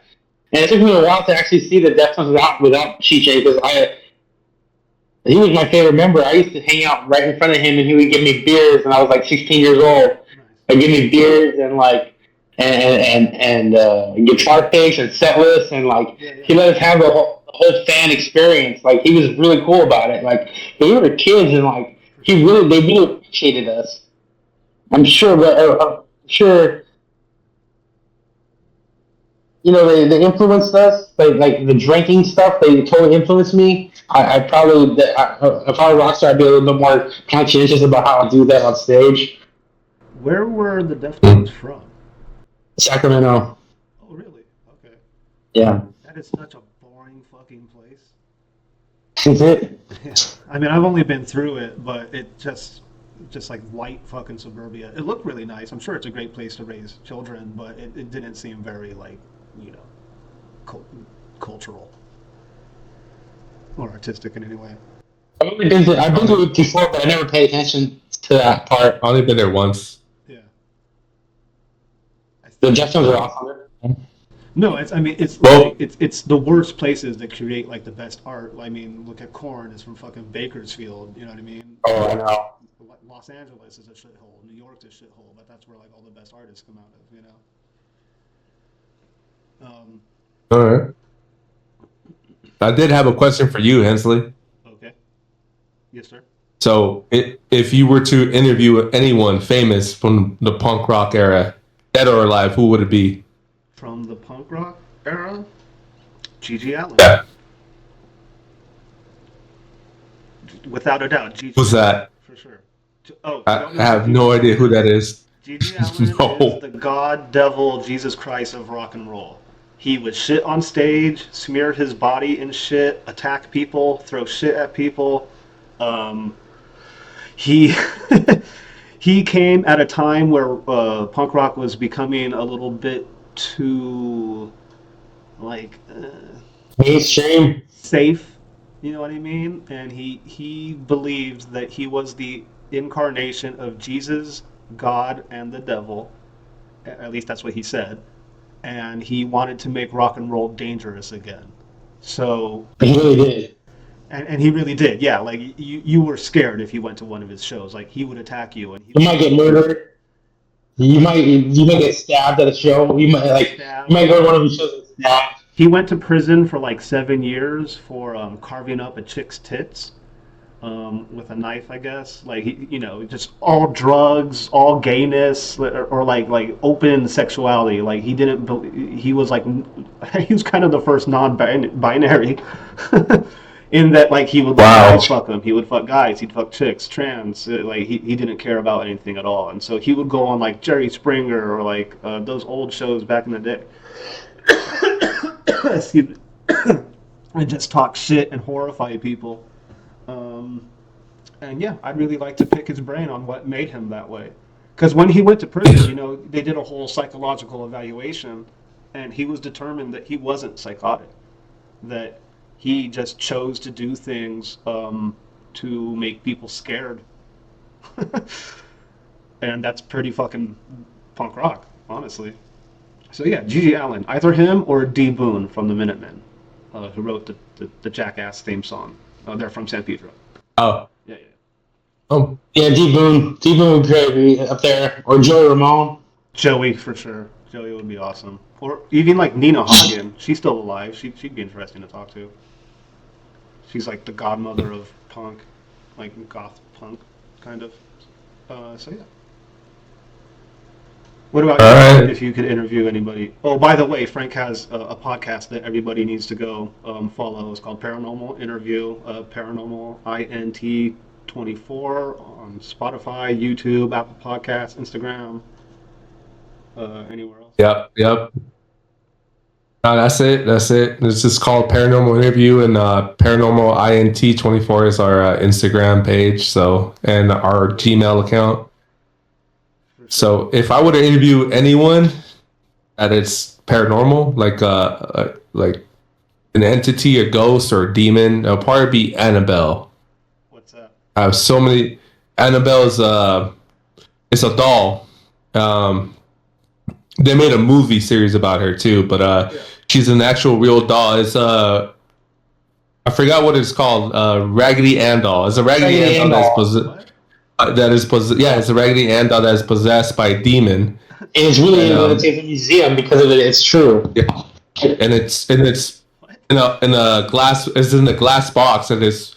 And it took me a while to actually see the Deftones without Chiche, because he was my favorite member. I used to hang out right in front of him, and he would give me beers, and I was like 16 years old. He'd give me beers and guitar picks and set lists, and he let us have the whole fan experience. Like, he was really cool about it. Like, we were kids, and they really appreciated us. I'm sure, they influenced us. Like the drinking stuff, they totally influenced me. If I were a rock star, I'd be a little bit more conscientious about how I do that on stage. Where were the Deftones from? Sacramento. Oh, really? Okay. Yeah. That is such a boring fucking place. Is it? Yeah. I mean, I've only been through it, but it just like white fucking suburbia. It looked really nice. I'm sure it's a great place to raise children, but it didn't seem very like, you know, cul- cultural or artistic in any way. I've been to it before, but I never paid attention to that part. I've only been there once. Yeah. I The think Jetsons are awesome. no, it's I mean it's like Well, it's the worst places that create like the best art. I mean, look at Korn is from fucking Bakersfield, you know what I mean? Oh, I know. Los Angeles is a shithole. New York's a shithole, but that's where like all the best artists come out of, you know. all right. I did have a question for you, Hensley. Okay. Yes, sir. So, if you were to interview anyone famous from the punk rock era, dead or alive, who would it be? From the punk rock era, Gigi Allen, Yeah. without a doubt, Gigi Who's Allen that? for sure. Oh, you I don't know who have Gigi no idea Allen who that is? is. Gigi Allen is No. the god, devil, Jesus Christ of rock and roll. He would shit on stage, smear his body in shit, attack people, throw shit at people. Um, he he came at a time where punk rock was becoming a little bit too like Mainstream. safe, you know what I mean? And he believed that he was the incarnation of Jesus, God, and the devil. At least that's what he said. And he wanted to make rock and roll dangerous again. So, He really did. and he really did, yeah. Like you were scared if you went to one of his shows. Like he would attack you, and he You would might get murdered. You might get stabbed at a show. You stab. might go to one of these shows and stabbed. He went to prison for like 7 years for carving up a chick's tits. With a knife, I guess. Like you know, just all drugs, all gayness, or like open sexuality. Like he didn't. He was like he was kind of the first non-binary. In that, like he would let Wow. guys fuck him, he would fuck guys, he'd fuck chicks, trans. Like he didn't care about anything at all, and so he would go on like Jerry Springer or like those old shows back in the day. Excuse me. And just talk shit and horrify people. Um, and yeah, I'd really like to pick his brain on what made him that way. Because when he went to prison, you know, they did a whole psychological evaluation, and he was determined that he wasn't psychotic, that he just chose to do things to make people scared. And that's pretty fucking punk rock, honestly. So yeah, Gigi Allen, either him or D Boone from the Minutemen, who wrote the Jackass theme song. They're from San Pedro. Oh. Yeah, yeah. Oh. Yeah, D Boone. D Boone would probably be up there, or Joey Ramone. Joey for sure. Joey would be awesome. Or even like Nina Hagen. She's still alive. She'd be interesting to talk to. She's like the godmother of punk, like goth punk, kind of. So yeah. What about All you? right. If you could interview anybody? Oh, by the way, Frank has a podcast that everybody needs to go follow. It's called Paranormal Interview. Paranormal INT 24 on Spotify, YouTube, Apple Podcasts, Instagram, anywhere else. Yep. Yep. No, that's it. That's it. This is called Paranormal Interview, and Paranormal INT 24 is our Instagram page. So, and our Gmail account. For sure. So, if I were to interview anyone that is paranormal, like an entity, a ghost, or a demon, it'll probably be Annabelle. What's that? I have so many. Annabelle is it's a doll. They made a movie series about her too, but Yeah. she's an actual real doll. It's I forgot what it's called. Raggedy Ann doll. It's a Raggedy Ann doll yeah, it's a Raggedy Ann doll that is possessed by a demon. And it's really And, it's a museum because of it. It's true. Yeah, and it's in a glass. It's in a glass box that is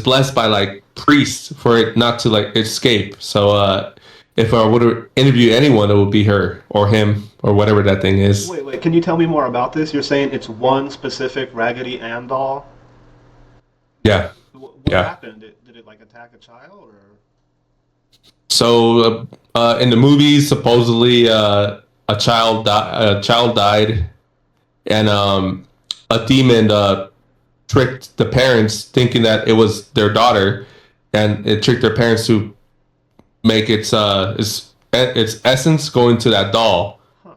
blessed by like priests for it not to like escape. So if I were to interview anyone, it would be her or him or whatever that thing is. Wait. Can you tell me more about this? You're saying it's one specific Raggedy Ann doll? Yeah. What Yeah. happened? Did it like attack a child or? So in the movies, supposedly a child died, and a demon tricked the parents thinking that it was their daughter, and it tricked their parents to make its essence go into that doll. Huh.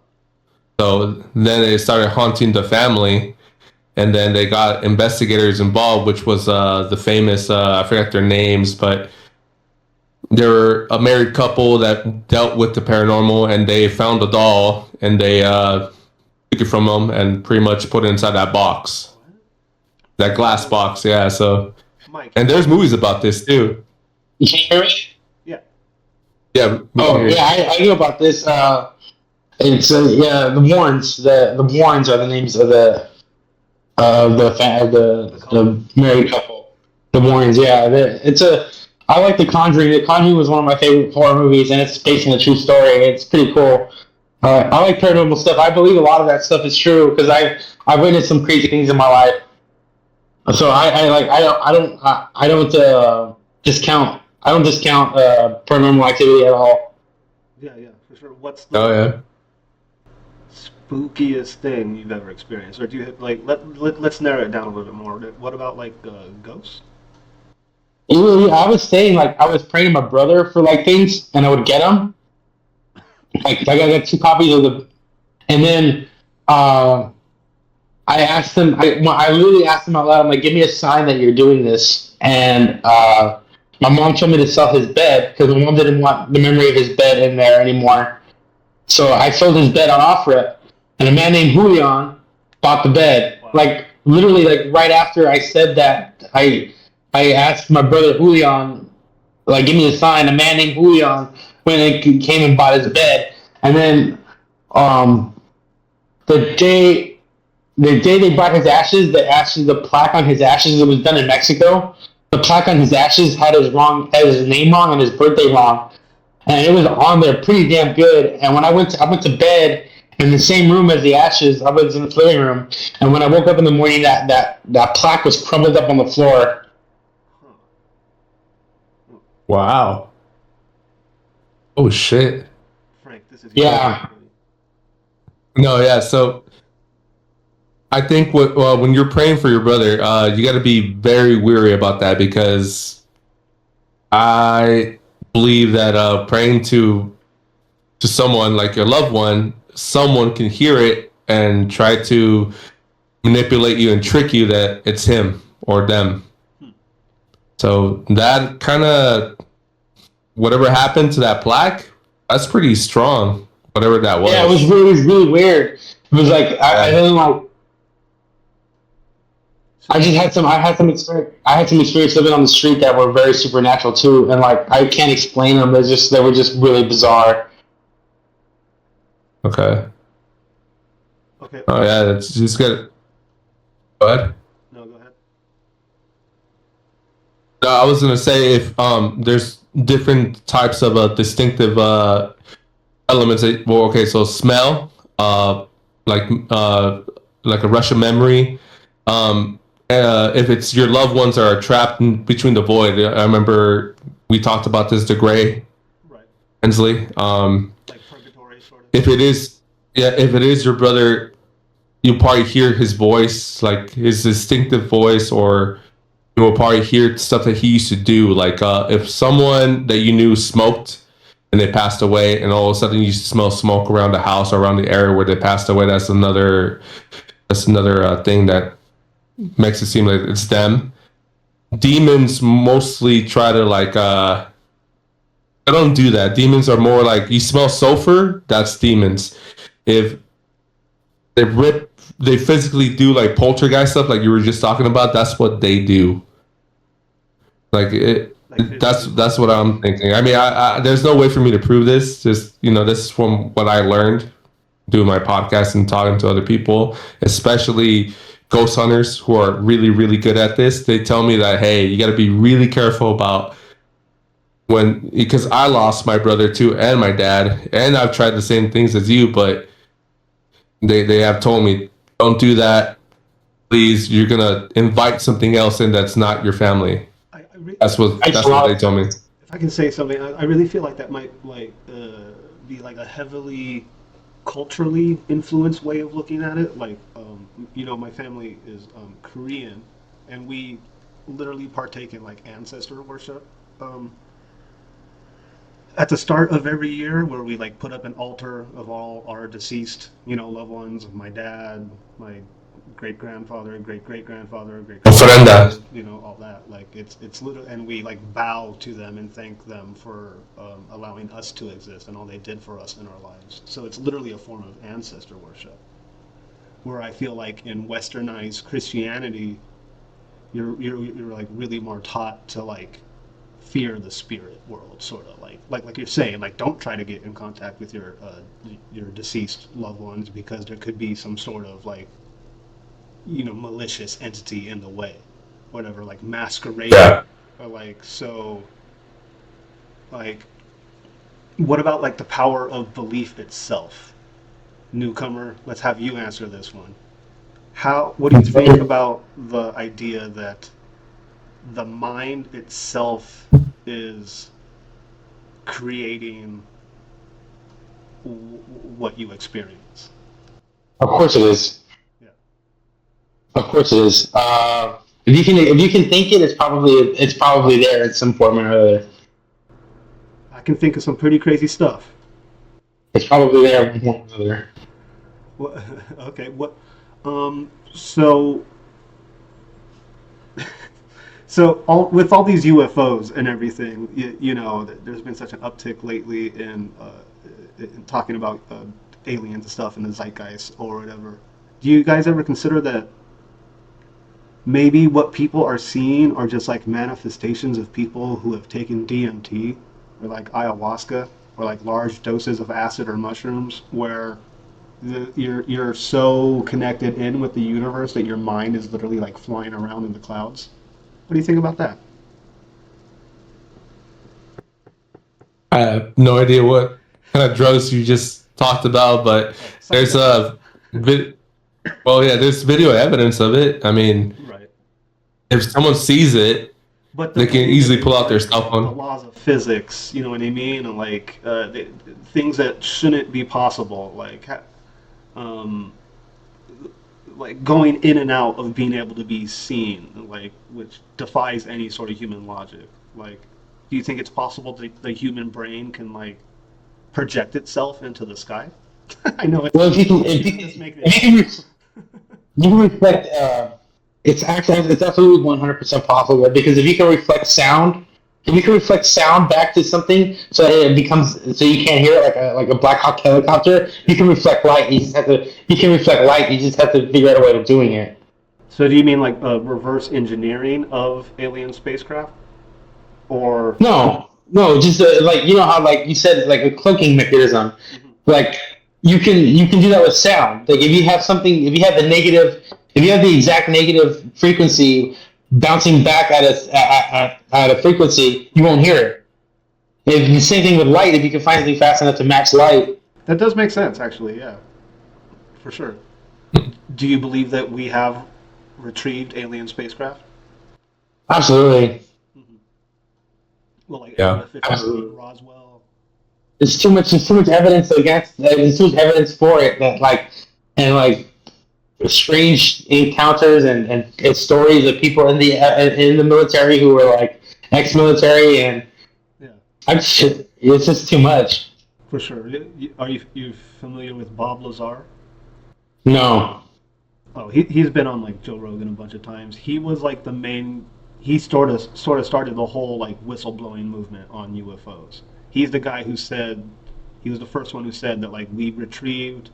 So then it started haunting the family, and then they got investigators involved, which was the famous I forgot their names, but they were a married couple that dealt with the paranormal, and they found a doll and they took it from them and pretty much put it inside that box, What? that glass box. Yeah. So, Mike. and there's movies about this too. You can hear me? Yeah. Yeah. Oh, yeah, I knew about this. It's yeah, the Warrens. The Warrens are the names of the married couple. The Warrens, yeah. I like The Conjuring. The Conjuring was one of my favorite horror movies, and it's based on a true story. It's pretty cool. I like paranormal stuff. I believe a lot of that stuff is true because I've witnessed some crazy things in my life. So I don't discount paranormal activity at all. Yeah, for sure. What's the Oh yeah. spookiest thing you've ever experienced, or do you like let's narrow it down a little bit more? What about like ghosts? I was saying like I was praying to my brother for like things, and I would get them. Like I got 2 copies of the, and then I asked him. I literally asked him out loud. I'm like, "Give me a sign that you're doing this." And my mom told me to sell his bed because my mom didn't want the memory of his bed in there anymore. So I sold his bed on off-rip, and a man named Julian bought the bed. Wow. Like literally, like right after I said that, I asked my brother Julian, like, give me a sign. A man named Julian went and came and bought his bed, and then the day they brought his ashes, the plaque on his ashes, it was done in Mexico. The plaque on his ashes had his name wrong and his birthday wrong, and it was on there pretty damn good. And when I went to bed in the same room as the ashes. I was in the living room, and when I woke up in the morning, that plaque was crumbled up on the floor. Wow. Oh shit. Frank, this is Yeah. No, yeah. So I think when you're praying for your brother, you got to be very weary about that, because I believe that praying to someone like your loved one, someone can hear it and try to manipulate you and trick you that it's him or them. So that kind of, whatever happened to that plaque, that's pretty strong. Whatever that was. Yeah, it was really weird. It was like I didn't like. I had some experience living on the street that were very supernatural too, and like I can't explain them. They were just really bizarre. Okay. Okay. Oh yeah, that's just good. Go ahead. No, go ahead. No, I was gonna say, if there's different types of distinctive elements. Well, okay, so smell, like a rush of memory. If it's your loved ones are trapped in between the void. I remember we talked about this, the gray Right. Hensley. Like purgatory sort of. If it is your brother, you'll probably hear his voice, like his distinctive voice, or you will probably hear stuff that he used to do. Like if someone that you knew smoked and they passed away, and all of a sudden you smell smoke around the house or around the area where they passed away, that's another thing that makes it seem like it's them. Demons mostly try to I don't do that. Demons are more like, you smell sulfur, that's demons. If they physically do like poltergeist stuff, like you were just talking about, that's what they do. That's what I'm thinking. I mean, I there's no way for me to prove this. Just, this is from what I learned doing my podcast and talking to other people, especially ghost hunters who are really, really good at this. They tell me that, hey, you got to be really careful about because I lost my brother too, and my dad, and I've tried the same things as you, but they have told me, don't do that. Please, you're gonna invite something else in that's not your family. That's what they told me. If I can say something. I really feel like that might be like a heavily culturally influenced way of looking at it. Like, my family is Korean, and we literally partake in like ancestor worship. Um, at the start of every year, where we like put up an altar of all our deceased, loved ones, my dad, my great grandfather, great great grandfather, great Ofrenda. grandfather, all that. Like it's literally, and we like bow to them and thank them for allowing us to exist and all they did for us in our lives. So it's literally a form of ancestor worship. Where I feel like in westernized Christianity, you're like really more taught to like fear the spirit world, sort of like you're saying, like don't try to get in contact with your deceased loved ones because there could be some sort of like malicious entity in the way, whatever, like masquerade. Yeah. Or like, so like, what about like the power of belief itself? Newcomer, let's have you answer this one. What do you think about the idea that the mind itself is creating what you experience? Of course it is. Yeah. Of course it is. If you can think it, it's probably there in some form or other. I can think of some pretty crazy stuff. It's probably there in one form or other. What, okay, what? So, with all these UFOs and everything, there's been such an uptick lately in talking about aliens and stuff in the zeitgeist or whatever. Do you guys ever consider that maybe what people are seeing are just like manifestations of people who have taken DMT or like ayahuasca or like large doses of acid or mushrooms, where you're so connected in with the universe that your mind is literally like flying around in the clouds? What do you think about that? I have no idea what kind of drugs you just talked about, but Oh, there's psychedelics. there's video evidence of it. I mean, Right. if someone sees it, But the they can way that easily it pull out their works, cell like the phone. laws of physics, you know what I mean, and like things that shouldn't be possible, um, like going in and out of being able to be seen, like which defies any sort of human logic. Like, do you think it's possible that the human brain can like project itself into the sky? I know Well, if you can, I'm just making it if up. you can, you can reflect. It's absolutely 100% possible because if you can reflect sound back to something so that it becomes so you can't hear it like a Black Hawk helicopter, you can reflect light. You can reflect light. You just have to figure out a way of doing it. So, do you mean like reverse engineering of alien spacecraft, or? No, no, just like how like you said like a cloaking mechanism, Mhm. like you can do that with sound. Like if you have if you have the exact negative frequency bouncing back at a frequency, you won't hear it. If the same thing with light, if you can find something fast enough to match light, That does make sense, actually. Yeah, for sure. Do you believe that we have retrieved alien spacecraft? absolutely, Mhm. Well, like Yeah. Area 51, absolutely. Roswell. There's too much evidence against. There's too much evidence for it that like strange encounters and stories of people in the military who were like ex-military and Yeah, it's just too much. for sure. Are you familiar with Bob Lazar? No. Oh, he's been on like Joe Rogan a bunch of times. He was like the main. He sort of started the whole like whistleblowing movement on UFOs. He's the guy who said he was the first one who said that like we retrieved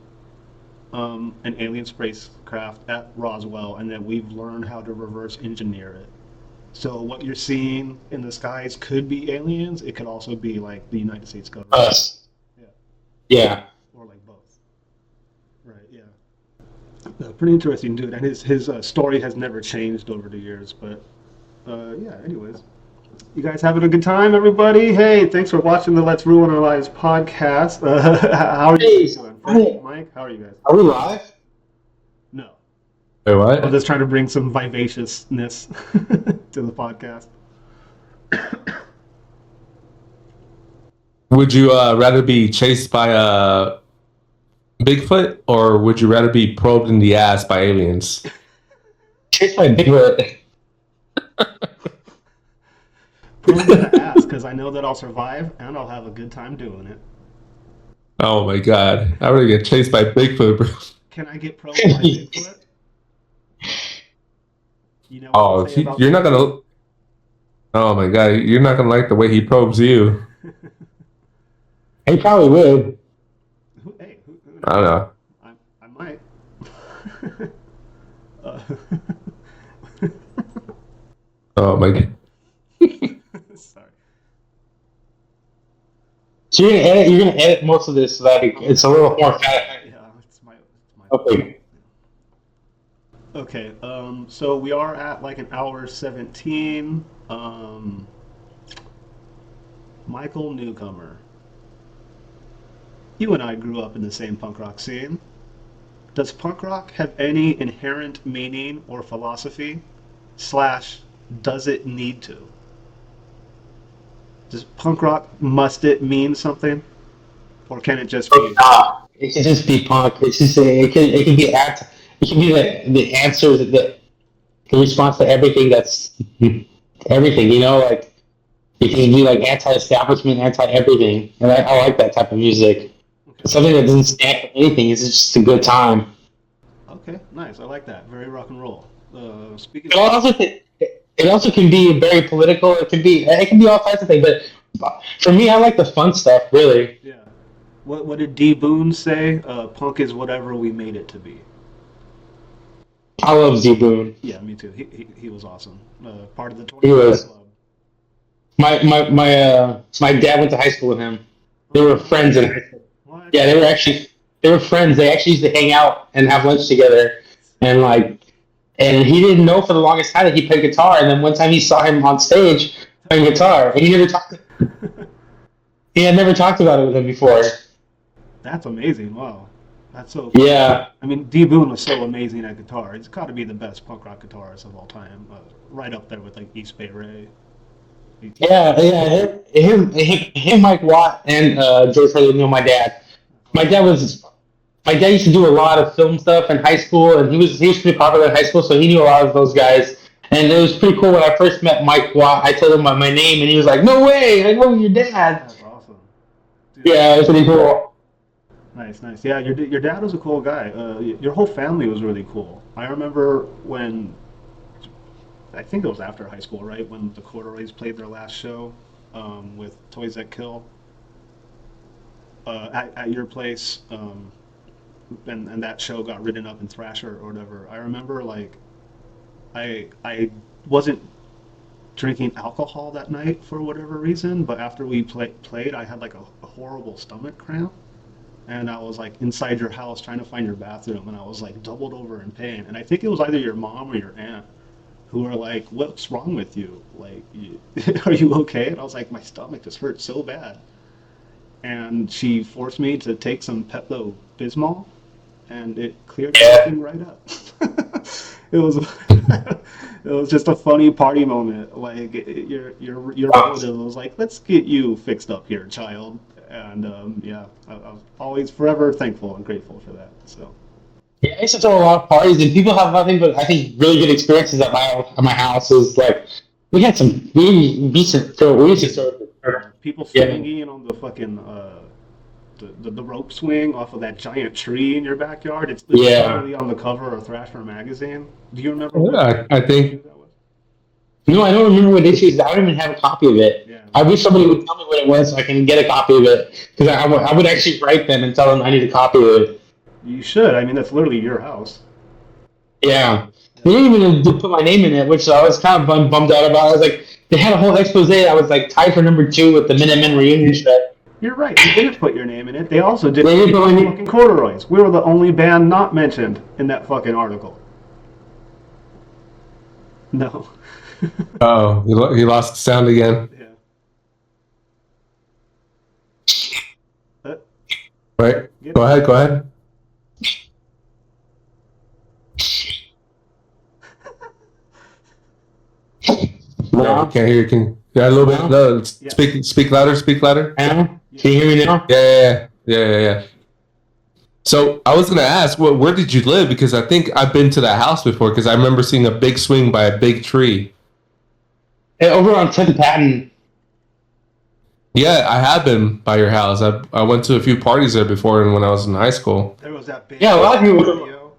an alien spacecraft at Roswell, and that we've learned how to reverse engineer it. So what you're seeing in the skies could be aliens. It could also be like the United States government. Us. Yeah, Yeah. or like both. Right. Yeah. Pretty interesting dude, and his story has never changed over the years. But yeah. Anyways, you guys having a good time, everybody? Hey, thanks for watching the Let's Ruin Our Lives podcast. How are you Hey, guys doing? Frank, Mike, how are you guys? are we live? No. Wait, I'm what? just trying to bring some vivaciousness to the podcast. Would you rather be chased by a Bigfoot, or would you rather be probed in the ass by aliens? Chased by Bigfoot. Probed in the ass, because I know that I'll survive and I'll have a good time doing it. Oh my god, I would get chased by Bigfoot, bro. Can I get probed by Bigfoot? You know what Oh, they say about you're not gonna. Oh my god, you're not gonna like the way he probes you. He probably would. Hey, who I don't know. I might. uh, Oh my god. sorry. So you're gonna edit most of this so that it's a little more fat. Yeah, it's my Okay. Okay, so we are at like an hour 17. Michael Newcomer. You and I grew up in the same punk rock scene. Does punk rock have any inherent meaning or philosophy? Slash, does it need to? Does punk rock, must it mean something? Or can it just be? It can just be punk. It's just it can be it can be the answer, the response to everything that's everything. You know, like it can be like anti-establishment, anti-everything, and I like that type of music. Okay, Something that doesn't stand for anything. It's just a good time. okay, nice. I like that. Very rock and roll. Speaking It of, also it also can be very political. It can be all types of things. But for me, I like the fun stuff. Really, yeah. What did D Boone say? Punk is whatever we made it to be. I love Z Boone. Yeah, me too. He was awesome. Part of the He 20 was. Club. My dad went to high school with him. They were friends in high school. What? Yeah, they were friends. They actually used to hang out and have lunch together. And and he didn't know for the longest time that he played guitar. And then one time he saw him on stage playing guitar, and he had never talked about it with him before. That's amazing. Wow. That's so. Yeah, I mean, D Boone was so amazing at guitar. He's got to be the best punk rock guitarist of all time. Right up there with like East Bay Ray. yeah. Him, Mike Watt, and George Hurley knew my dad. My dad was my dad used to do a lot of film stuff in high school, and he was pretty popular in high school, so he knew a lot of those guys. And it was pretty cool when I first met Mike Watt. I told him my name, and he was like, "No way! I know your dad." That's awesome. Dude, Yeah, it was pretty cool. nice, nice. Yeah, your dad was a cool guy. Your whole family was really cool. I remember when I think it was after high school, right? When the Corduroys played their last show with Toys That Kill at your place, and that show got written up in Thrasher or whatever. I remember like I wasn't drinking alcohol that night for whatever reason, but after we played, I had like a horrible stomach cramp. And I was like inside your house trying to find your bathroom, and I was like doubled over in pain. And I think it was either your mom or your aunt who were like, "What's wrong with you? Like, are you okay?" And I was like, "My stomach just hurts so bad." And she forced me to take some Pepto Bismol, and it cleared Yeah. everything right up. It was it was just a funny party moment. Like your relative was like, "Let's get you fixed up here, child." And yeah, I'm always forever thankful and grateful for that. So Yeah, I used to throw a lot of parties, and people have nothing but I think really good experiences at my house. Is like we had some really decent. We used to throw. people Yeah. swinging on the fucking the rope swing off of that giant tree in your backyard. It's Yeah. literally on the cover of Thrasher magazine. Do you remember? Yeah, I think that was? No, I don't remember what issue it is. I don't even have a copy of it. Yeah. I wish somebody would tell me what it was so I can get a copy of it. Because I would actually write them and tell them I need a copy of it. You should. I mean, that's literally your house. Yeah. They didn't even put my name in it, which I was kind of bummed out about. I was like, they had a whole expose. I was like tied for number 2 with the Minutemen reunion shit. You're right. You didn't put your name in it. They also did They didn't put my name. fucking Corduroys. We were the only band not mentioned in that fucking article. No. oh, he lost the sound again. Yeah. Right? Go ahead. No, No. can't hear you. Yeah, a little bit. No, Yeah. speak louder. Now? Can you hear me now? Yeah. So I was gonna ask, where did you live? Because I think I've been to that house before. Because I remember seeing a big swing by a big tree. Hey, over on 10th Patton. Yeah, I have been by your house. I went to a few parties there before, and when I was in high school. There was that big Yeah, a lot of people. video.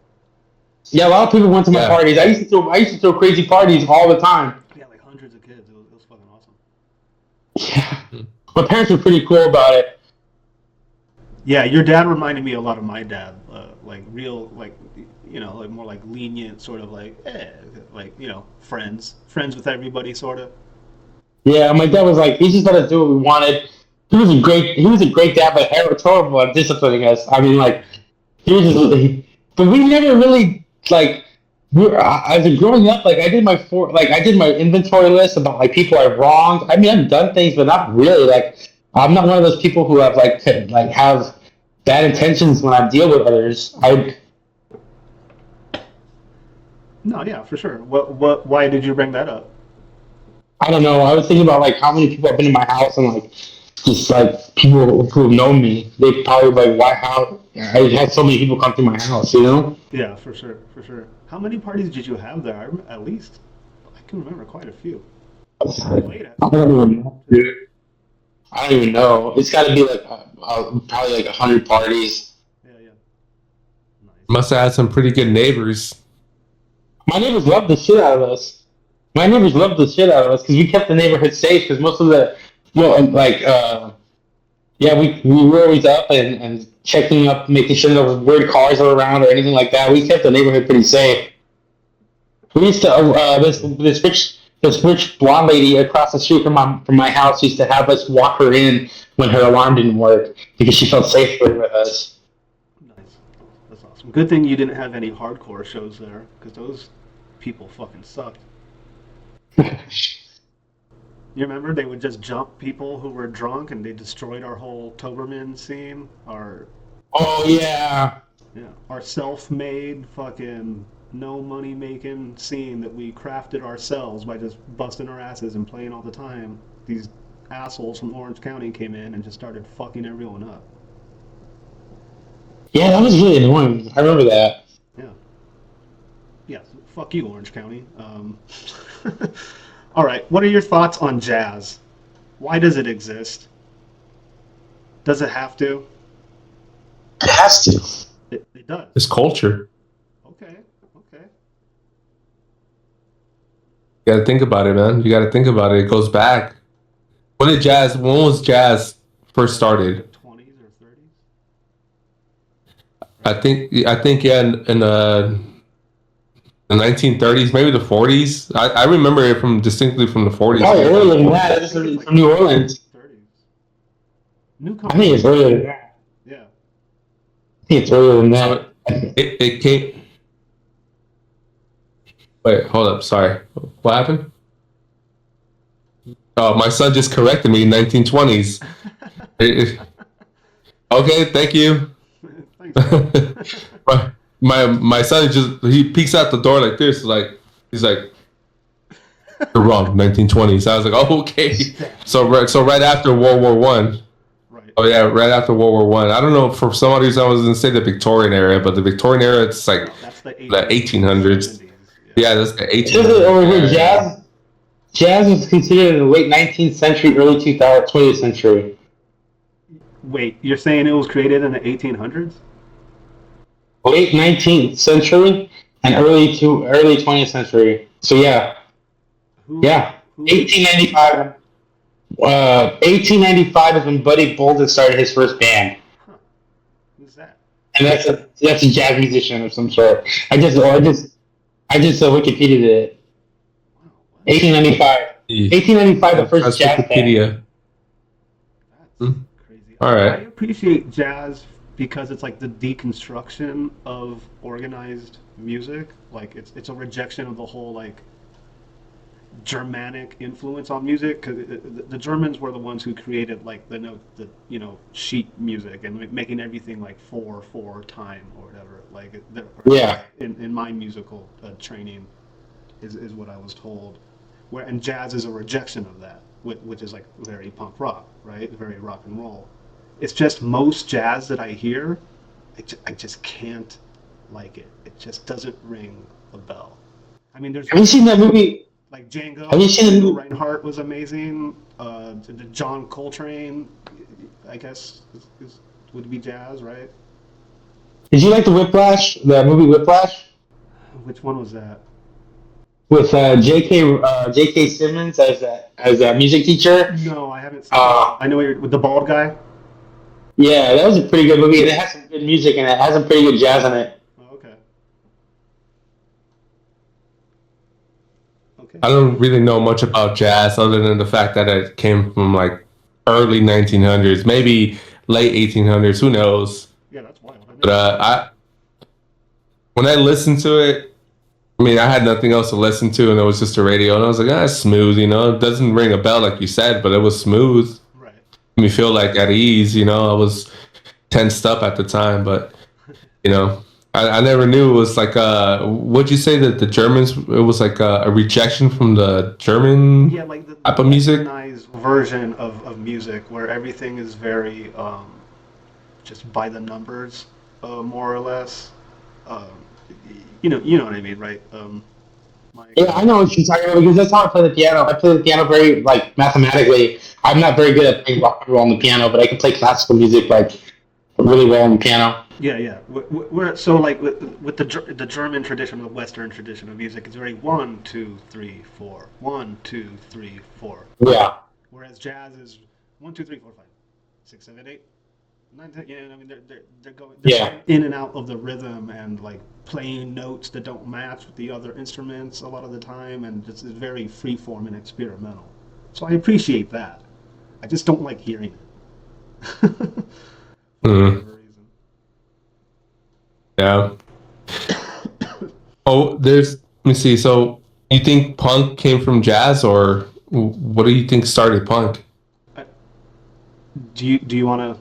Yeah, a lot of people went to my Yeah. parties. I used to throw crazy parties all the time. Yeah, like hundreds of kids. It was fucking awesome. Yeah, my parents were pretty cool about it. Yeah, your dad reminded me a lot of my dad. Like real, like like more like lenient, sort of like, like friends with everybody, sort of. Yeah, my dad was like, he just let us do what we wanted. He was a great dad, but horrible at disciplining us. I mean, like, he was just, but we never really like. As a growing up, like I did my inventory list about like people I wronged. I mean, I've done things, but not really. Like, I'm not one of those people who have have bad intentions when I deal with others. No, yeah, for sure. Why did you bring that up? I don't know. I was thinking about like how many people have been in my house and like just like people who have known me. They probably like why how I had so many people come to my house. You know? Yeah, for sure, for sure. How many parties did you have there? At least I can remember quite a few. Late at I don't even know, dude. I don't even know. It's got to be like probably like 100 parties. Yeah. Nice. Must have had some pretty good neighbors. My neighbors loved the shit out of us. My neighbors loved the shit out of us because we kept the neighborhood safe. Because most of the yeah, we were always up and checking up, making sure no weird cars are around or anything like that. We kept the neighborhood pretty safe. We used to this rich blonde lady across the street from my house used to have us walk her in when her alarm didn't work because she felt safer with us. Nice. That's awesome. Good thing you didn't have any hardcore shows there, because those people fucking sucked. You remember they would just jump people who were drunk, and they destroyed our whole Toberman scene. Oh yeah, Our self-made fucking no money making scene that we crafted ourselves by just busting our asses and playing all the time. These assholes from Orange County came in and just started fucking everyone up. yeah, that was really annoying. I remember that. Yeah. Yeah. Fuck you, Orange County. All right. What are your thoughts on jazz? Why does it exist? Does it have to? It has to. It does. It's culture. Okay. Okay. You got to think about it, man. You got to think about it. It goes back. When was jazz first started? 20s or 30s? I think yeah, in the 1930s, maybe the 40s. I remember it distinctly from the 40s. Probably earlier than that. This is from New Orleans. 30s. Newcomer. I think it's earlier than that. Yeah. I think it's earlier than that. So it came. Wait, hold up. Sorry. What happened? Oh, my son just corrected me. 1920s. Okay, thank you. Thanks. my son he peeks out the door like this, like he's like, "You're wrong, 1920s." I was like, "Oh, okay." So right after World War One. Right. Oh yeah, right after World War One. I don't know, for some reason I was gonna say the Victorian era, but the Victorian era it's like That's the the 1800s. 70s. Yeah, that's the This is over here. 1800s. Jazz was considered in the late 19th century, early 20th century. Wait, you're saying it was created in the 1800s? Late 19th century and early 20th century. So yeah, yeah. 1895. 1895 is when Buddy Bolden started his first band, Huh. Who's that? and that's a jazz musician of some sort. I just Wikipedia it. Wow, what? 1895. 1895, the first That's jazz band. Wikipedia. That's Hmm. crazy. All right. I appreciate jazz because it's like the deconstruction of organized music. Like it's a rejection of the whole like Germanic influence on music, because the Germans were the ones who created like the sheet music and making everything like 4/4 time or whatever. Like Yeah. in my musical training is what I was told. And jazz is a rejection of that, which is like very punk rock, right? Very rock and roll. It's just most jazz that I hear, I just can't like it. It just doesn't ring a bell. I mean, there's Have you seen that movie? like Have you seen the Django movie? Reinhardt was amazing. The John Coltrane, I guess, would be jazz, right? Did you like the Whiplash? The movie Whiplash Which one was that? with J.K. Simmons as a music teacher. No, I haven't seen it. Uh, I know you're with the bald guy. yeah, that was a pretty good movie, and it has some good music and it has some pretty good jazz in it. Oh, okay. Okay. I don't really know much about jazz other than the fact that it came from like early 1900s, maybe late 1800s. Who knows? Yeah, that's wild. But I when I listened to it, I mean, I had nothing else to listen to, and it was just a radio, and I was like, ah, it's smooth. It doesn't ring a bell like you said, but it was smooth. Right. Made me feel like at ease. I was tensed up at the time, but you know, I never knew it was like what'd you say that the Germans? It was like a rejection from the German Yeah, like the type of music. westernized version of music where everything is very just by the numbers, more or less. Um, you know what I mean, right? My, Yeah, I know what you're talking about because that's how I play the piano. I play the piano very like mathematically. I'm not very good at playing rock and roll on the piano, but I can play classical music like really well on the piano. yeah, yeah. We're so like with the German tradition, the Western tradition of music, it's very 1, 2, 3, 4, 1, 2, 3, 4. Yeah, Whereas jazz is 1, 2, 3, 4, 5, 6, 7, 8, 9, 10. Yeah, I mean they're yeah. going in and out of the rhythm and like playing notes that don't match with the other instruments a lot of the time, and it's very freeform and experimental. So I appreciate that. I just don't like hearing it for Mm, whatever reason. yeah. Oh, let me see. So you think punk came from jazz, or what do you think started punk? I, do you want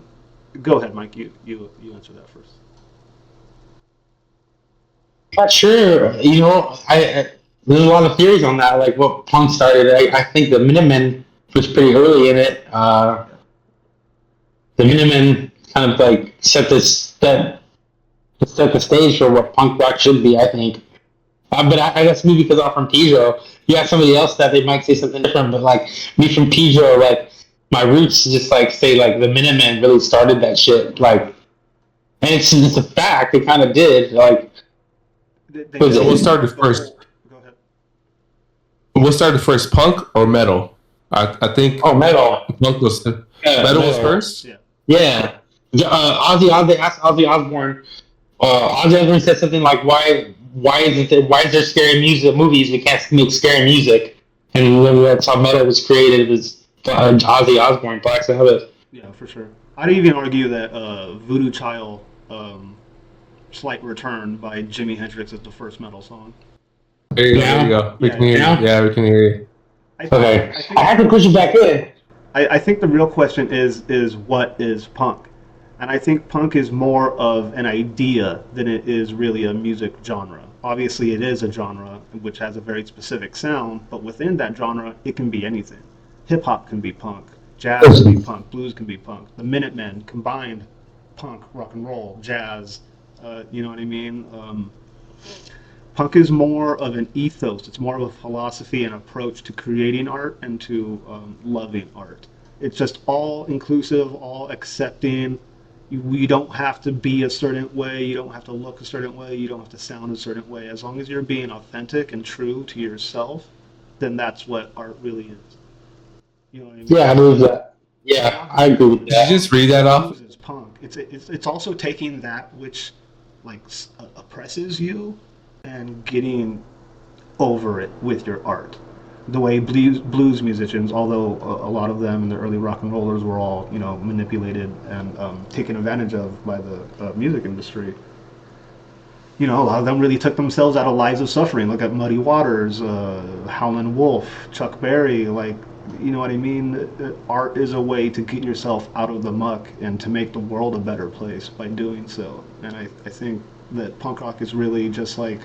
to go ahead, Mike? You answer that first. Not sure. I there's a lot of theories on that, like what punk started. I think the Minutemen was pretty early in it. The Minutemen kind of like set the stage for what punk rock should be. I think. But I guess maybe because I'm from Pijo, you have somebody else that they might say something different. But like me from Pijo, like my roots just like say like the Minutemen really started that shit. Like, and it's a fact. They kind of did. Like, They was So did what it? started the first? whole. Go ahead. What started first, punk or metal? I think Oh, metal. punk was Yeah, metal was metal. first. Yeah. Yeah. They asked Ozzy Osbourne. Ozzy Osbourne said something like, why is there scary music movies? We can't make scary music." And then that's how metal was created. It was Ozzy Osbourne, Black Sabbath. Yeah, for sure. I'd even argue that Voodoo Child, Slight Return by Jimi Hendrix is the first metal song. There you go. There you Yeah. go. We Yeah, can hear you. Yeah. Yeah, we can hear you. I think, Okay. I think, I had to push it back in. I think the real question is what is punk? And I think punk is more of an idea than it is really a music genre. Obviously, it is a genre which has a very specific sound, but within that genre, it can be anything. Hip hop can be punk, jazz can be punk, blues can be punk. The Minutemen combined punk, rock and roll, jazz. You know what I mean? Punk is more of an ethos. It's more of a philosophy and approach to creating art and to loving art. It's just all inclusive, all accepting. You don't have to be a certain way. You don't have to look a certain way. You don't have to sound a certain way. As long as you're being authentic and true to yourself, then that's what art really is. You know what I mean? Yeah, I believe that. Yeah, I agree with Did you that. just read that off? Blues is punk. It's also taking that which like oppresses you and getting over it with your art. The way blues musicians, although a lot of them and the early rock and rollers were all manipulated and taken advantage of by the music industry. A lot of them really took themselves out of lives of suffering. Look at Muddy Waters, Howlin' Wolf, Chuck Berry. Like, you know what I mean? Art is a way to get yourself out of the muck and to make the world a better place by doing so. And I think that punk rock is really just like,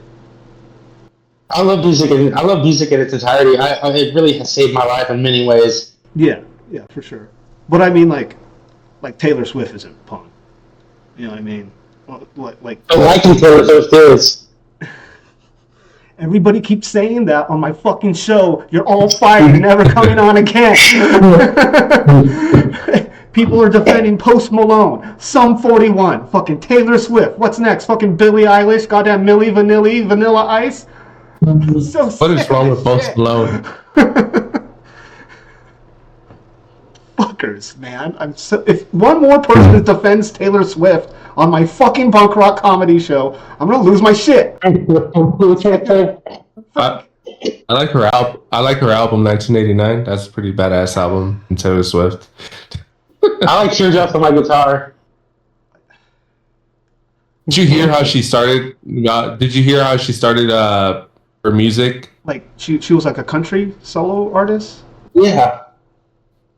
I love music. I love music in its entirety. It really has saved my life in many ways. yeah, yeah, for sure. But I mean, like, like Taylor Swift isn't punk. You know what I mean? Like I like Taylor Swift is. everybody keeps saying that on my fucking show. You're all fired. You're never coming on again. People are defending Post Malone, Sum 41, fucking Taylor Swift. What's next? Fucking Billie Eilish, goddamn Milli Vanilli, Vanilla Ice. So What is wrong with Post Malone? Fuckers, man. If one more person defends Taylor Swift on my fucking punk rock comedy show, I'm gonna lose my shit. I like her album. I like her album 1989. That's a pretty badass album from Taylor Swift. I like Teardrops on my guitar. Did you hear how she started? Did you hear how she started her music? Like she was like a country solo artist. Yeah.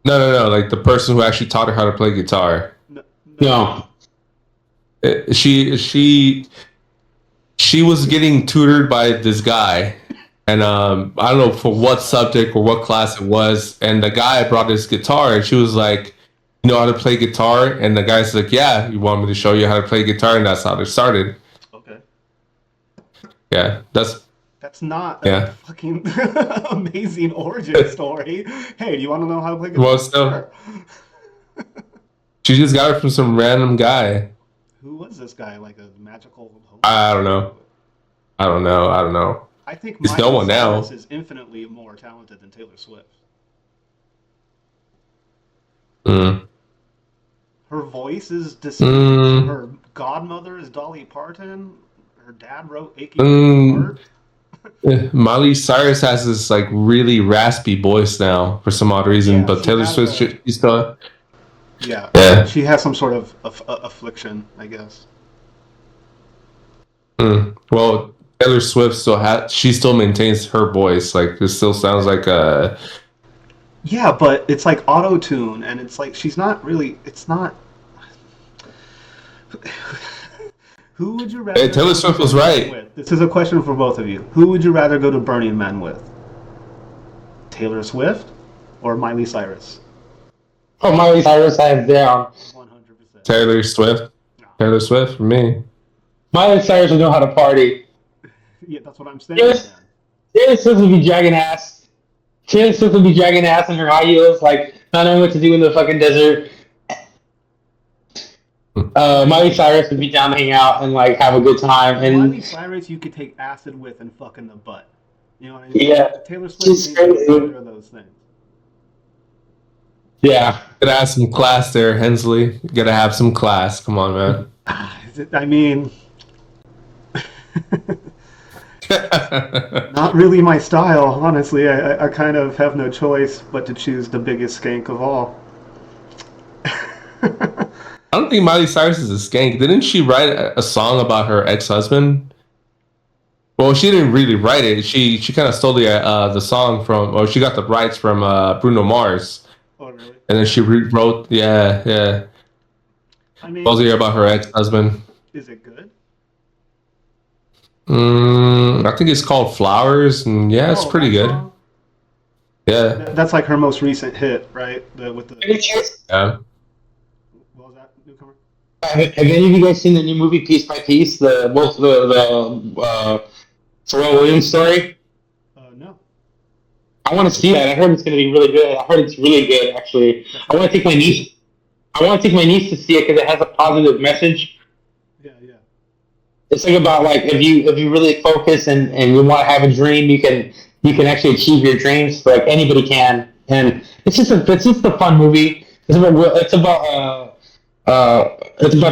No. Like the person who actually taught her how to play guitar. No. She was getting tutored by this guy, and I don't know for what subject or what class it was. And the guy brought his guitar, and she was like, "You know how to play guitar?" And the guy's like, "Yeah, you want me to show you how to play guitar?" And that's how they started. Okay. Yeah, that's not Yeah. a fucking amazing origin story. Hey, do you want to know how to play guitar? Well, still, she just got it from some random guy. Who was this guy? Like a magical host? I don't know. I think It's Miley no one now. Cyrus is infinitely more talented than Taylor Swift. Mm. Her voice is distinct. Her godmother is Dolly Parton. Her dad wrote "Aching Heart." Miley Cyrus has this like really raspy voice now for some odd reson, Yeah, but she Taylor has Swift, she's still. Yeah, she has some sort of affliction, I guess. Well, Taylor Swift she still maintains her voice. Like it still sounds like a. Yeah, but it's like auto-tune, and it's like she's not really. It's not. Who would you rather? Hey, Taylor Swift was right. With? This is a question for both of you. Who would you rather go to Burning Man with? Taylor Swift or Miley Cyrus? Oh, Miley Cyrus, I have down. 100%. Taylor Swift. No. Taylor Swift for me. Miley Cyrus would know how to party. Yeah, that's what I'm saying. Taylor Swift would be dragging ass. Taylor Swift would be dragging ass in her high heels, like not knowing what to do in the fucking desert. Miley Cyrus would be down to hang out and like have a good time. And Miley Cyrus, you could take acid with and fuck in the butt. You know what I mean? Yeah. Taylor Swift She's needs crazy. neither of those things. yeah, Gotta have some class there, Hensley. Gotta have some class. Come on, man. I mean, not really my style, honestly. I kind of have no choice but to choose the biggest skank of all. I don't think Miley Cyrus is a skank. Didn't she write a song about her ex-husband? Well, she didn't really write it. She kind of stole the song from, or she got the rights from Bruno Mars. Oh, really? And then she rewrote, yeah. I mean, Mostly about her ex-husband. is it good? I think it's called Flowers, and yeah, it's pretty good. Song? Yeah. That's like her most recent hit, right? With the Yeah. what was that, Newcomer? Have any of you guys seen the new movie Piece by Piece? The Pharrell Williams story? No. I want to see that. I heard it's going to be really good. I heard it's really good, actually. I want to take my niece. I want to take my niece to see it because it has a positive message. Yeah. It's like about like if you really focus and you want to have a dream, you can actually achieve your dreams. Like anybody can, and it's just a fun movie. It's about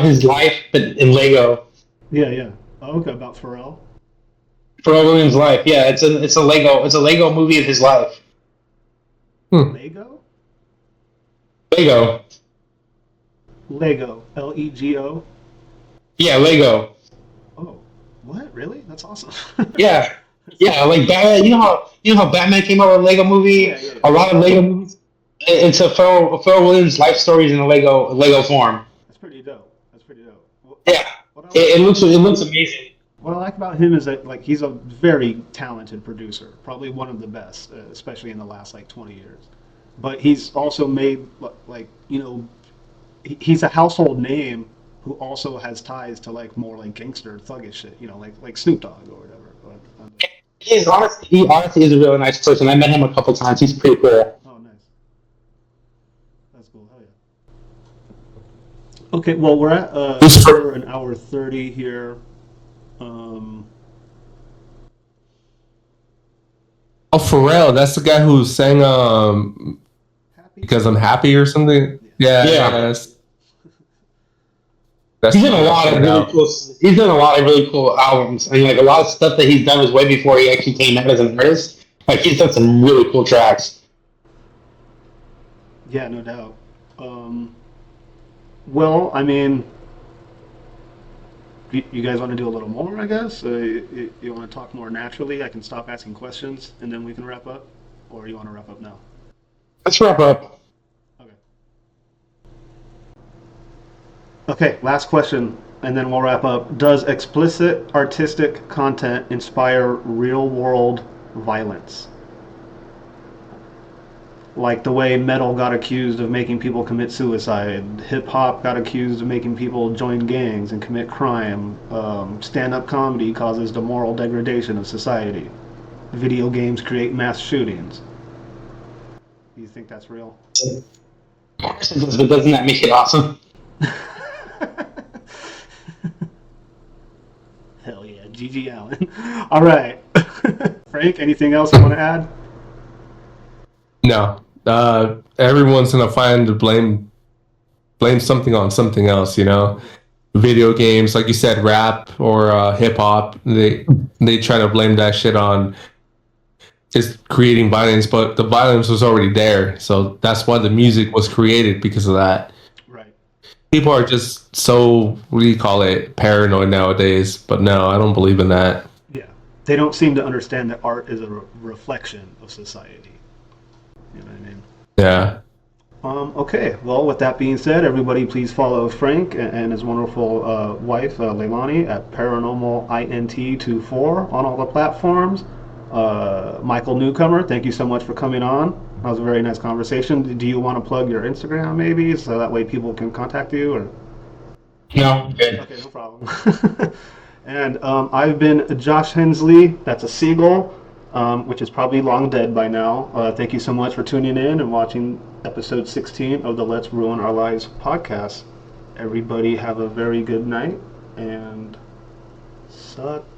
his life, but in Lego. Yeah. Oh, okay, about Pharrell. Pharrell Williams' life. Yeah, it's a Lego movie of his life. Lego? Lego. Lego. Lego. Yeah, Lego. Oh, what? Really? That's awesome. Yeah, like Batman. You know how Batman came out with a Lego movie. Yeah. A lot of Lego movies. It's a Pharrell Williams life stories in a Lego form. That's pretty dope. Well, Yeah, it looks amazing. What I like about him is that like he's a very talented producer, probably one of the best, especially in the last like 20 years. But he's also made like he's a household name who also has ties to like more like gangster thuggish shit, like Snoop Dogg or whatever. He honestly is a really nice person. I met him a couple times. He's pretty cool. Oh, nice. That's cool. Hell yeah. Okay, well we're at for an hour 30 here. Oh, Pharrell, that's the guy who sang Happy? Because I'm Happy or something. Yeah. That's He's done a lot of really cool. He's done a lot of really cool albums, and like a lot of stuff that he's done was way before he actually came out as an artist. Like he's done some really cool tracks. Yeah, no doubt. Well, I mean, you guys want to do a little more, I guess? You want to talk more naturally? I can stop asking questions and then we can wrap up? Or you want to wrap up now? Let's wrap up. Okay. Okay, last question, and then we'll wrap up. Does explicit artistic content inspire real-world violence? Like the way metal got accused of making people commit suicide, hip-hop got accused of making people join gangs and commit crime, stand-up comedy causes the moral degradation of society, video games create mass shootings. Do you think that's real? But doesn't that make it awesome? Hell yeah, GG Allen. All right. Frank, anything else you want to add? No. Everyone's gonna find to blame something on something else, Video games, like you said, rap or hip hop. They try to blame that shit on just creating violence, but the violence was already there. So that's why the music was created, because of that. Right. People are just so, what do you call it, paranoid nowadays. But no, I don't believe in that. Yeah. They don't seem to understand that art is a reflection of society. You know what I mean? Yeah. Okay, well, with that being said, everybody please follow Frank and his wonderful wife, Leilani, at Paranormal INT24 on all the platforms. Michael Newcomer, thank you so much for coming on. That was a very nice conversation. Do you want to plug your Instagram, maybe, so that way people can contact you? Or No, good. Okay, no problem. And I've been Josh Hensley, that's a seagull, which is probably long dead by now. Thank you so much for tuning in and watching episode 16 of the Let's Ruin Our Lives podcast. Everybody have a very good night and suck